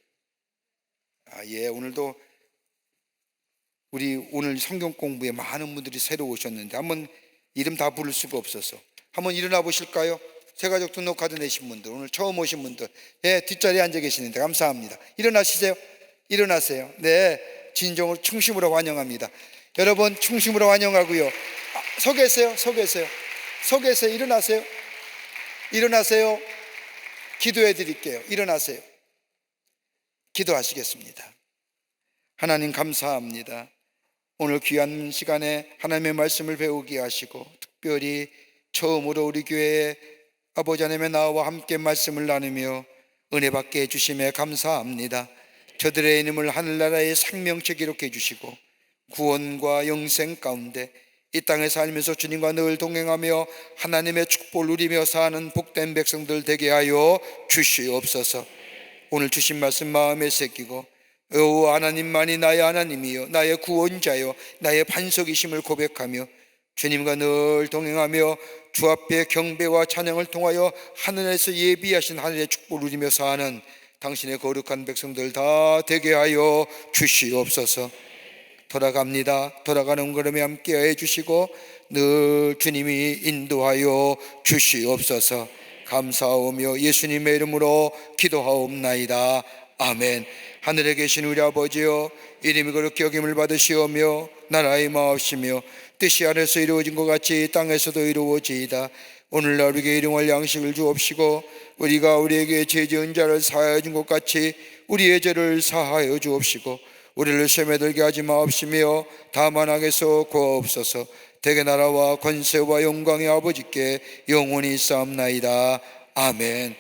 오늘도 우리 오늘 성경 공부에 많은 분들이 새로 오셨는데 한번 이름 다 부를 수가 없어서 한번 일어나 보실까요? 새가족 등록카드 내신 분들, 오늘 처음 오신 분들, 뒷자리에 앉아 계시는데 감사합니다. 일어나시세요. 일어나세요. 네, 진정으로 충심으로 환영합니다. 여러분 충심으로 환영하고요. 서 계세요. 일어나세요. 기도해 드릴게요. 일어나세요. 기도하시겠습니다. 하나님 감사합니다. 오늘 귀한 시간에 하나님의 말씀을 배우게 하시고, 특별히 처음으로 우리 교회에 아버지 하나님의 나와 함께 말씀을 나누며 은혜 받게 해주심에 감사합니다. 저들의 이름을 하늘나라의 생명책 기록해 주시고 구원과 영생 가운데 이 땅에 살면서 주님과 늘 동행하며 하나님의 축복을 누리며 사는 복된 백성들 되게 하여 주시옵소서. 오늘 주신 말씀 마음에 새기고 여호와 하나님만이 나의 하나님이요 나의 구원자요 나의 반석이심을 고백하며 주님과 늘 동행하며 주 앞에 경배와 찬양을 통하여 하늘에서 예비하신 하늘의 축복을 누리며 사는 당신의 거룩한 백성들 다 되게 하여 주시옵소서. 돌아갑니다. 돌아가는 걸음에 함께해 주시고 늘 주님이 인도하여 주시옵소서. 감사하오며 예수님의 이름으로 기도하옵나이다. 아멘. 하늘에 계신 우리 아버지여, 이름이 거룩히 여김을 받으시오며 나라의 마옵시며 뜻이 하늘에서 이루어진 것 같이 땅에서도 이루어지이다. 오늘날 우리에게 일용할 양식을 주옵시고 우리가 우리에게 죄 지은 자를 사하여 준 것 같이 우리의 죄를 사하여 주옵시고 우리를 시험에 들게 하지 마옵시며 다만 악에서 구하옵소서. 대개 나라와 권세와 영광의 아버지께 영원히 있사옵나이다. 아멘.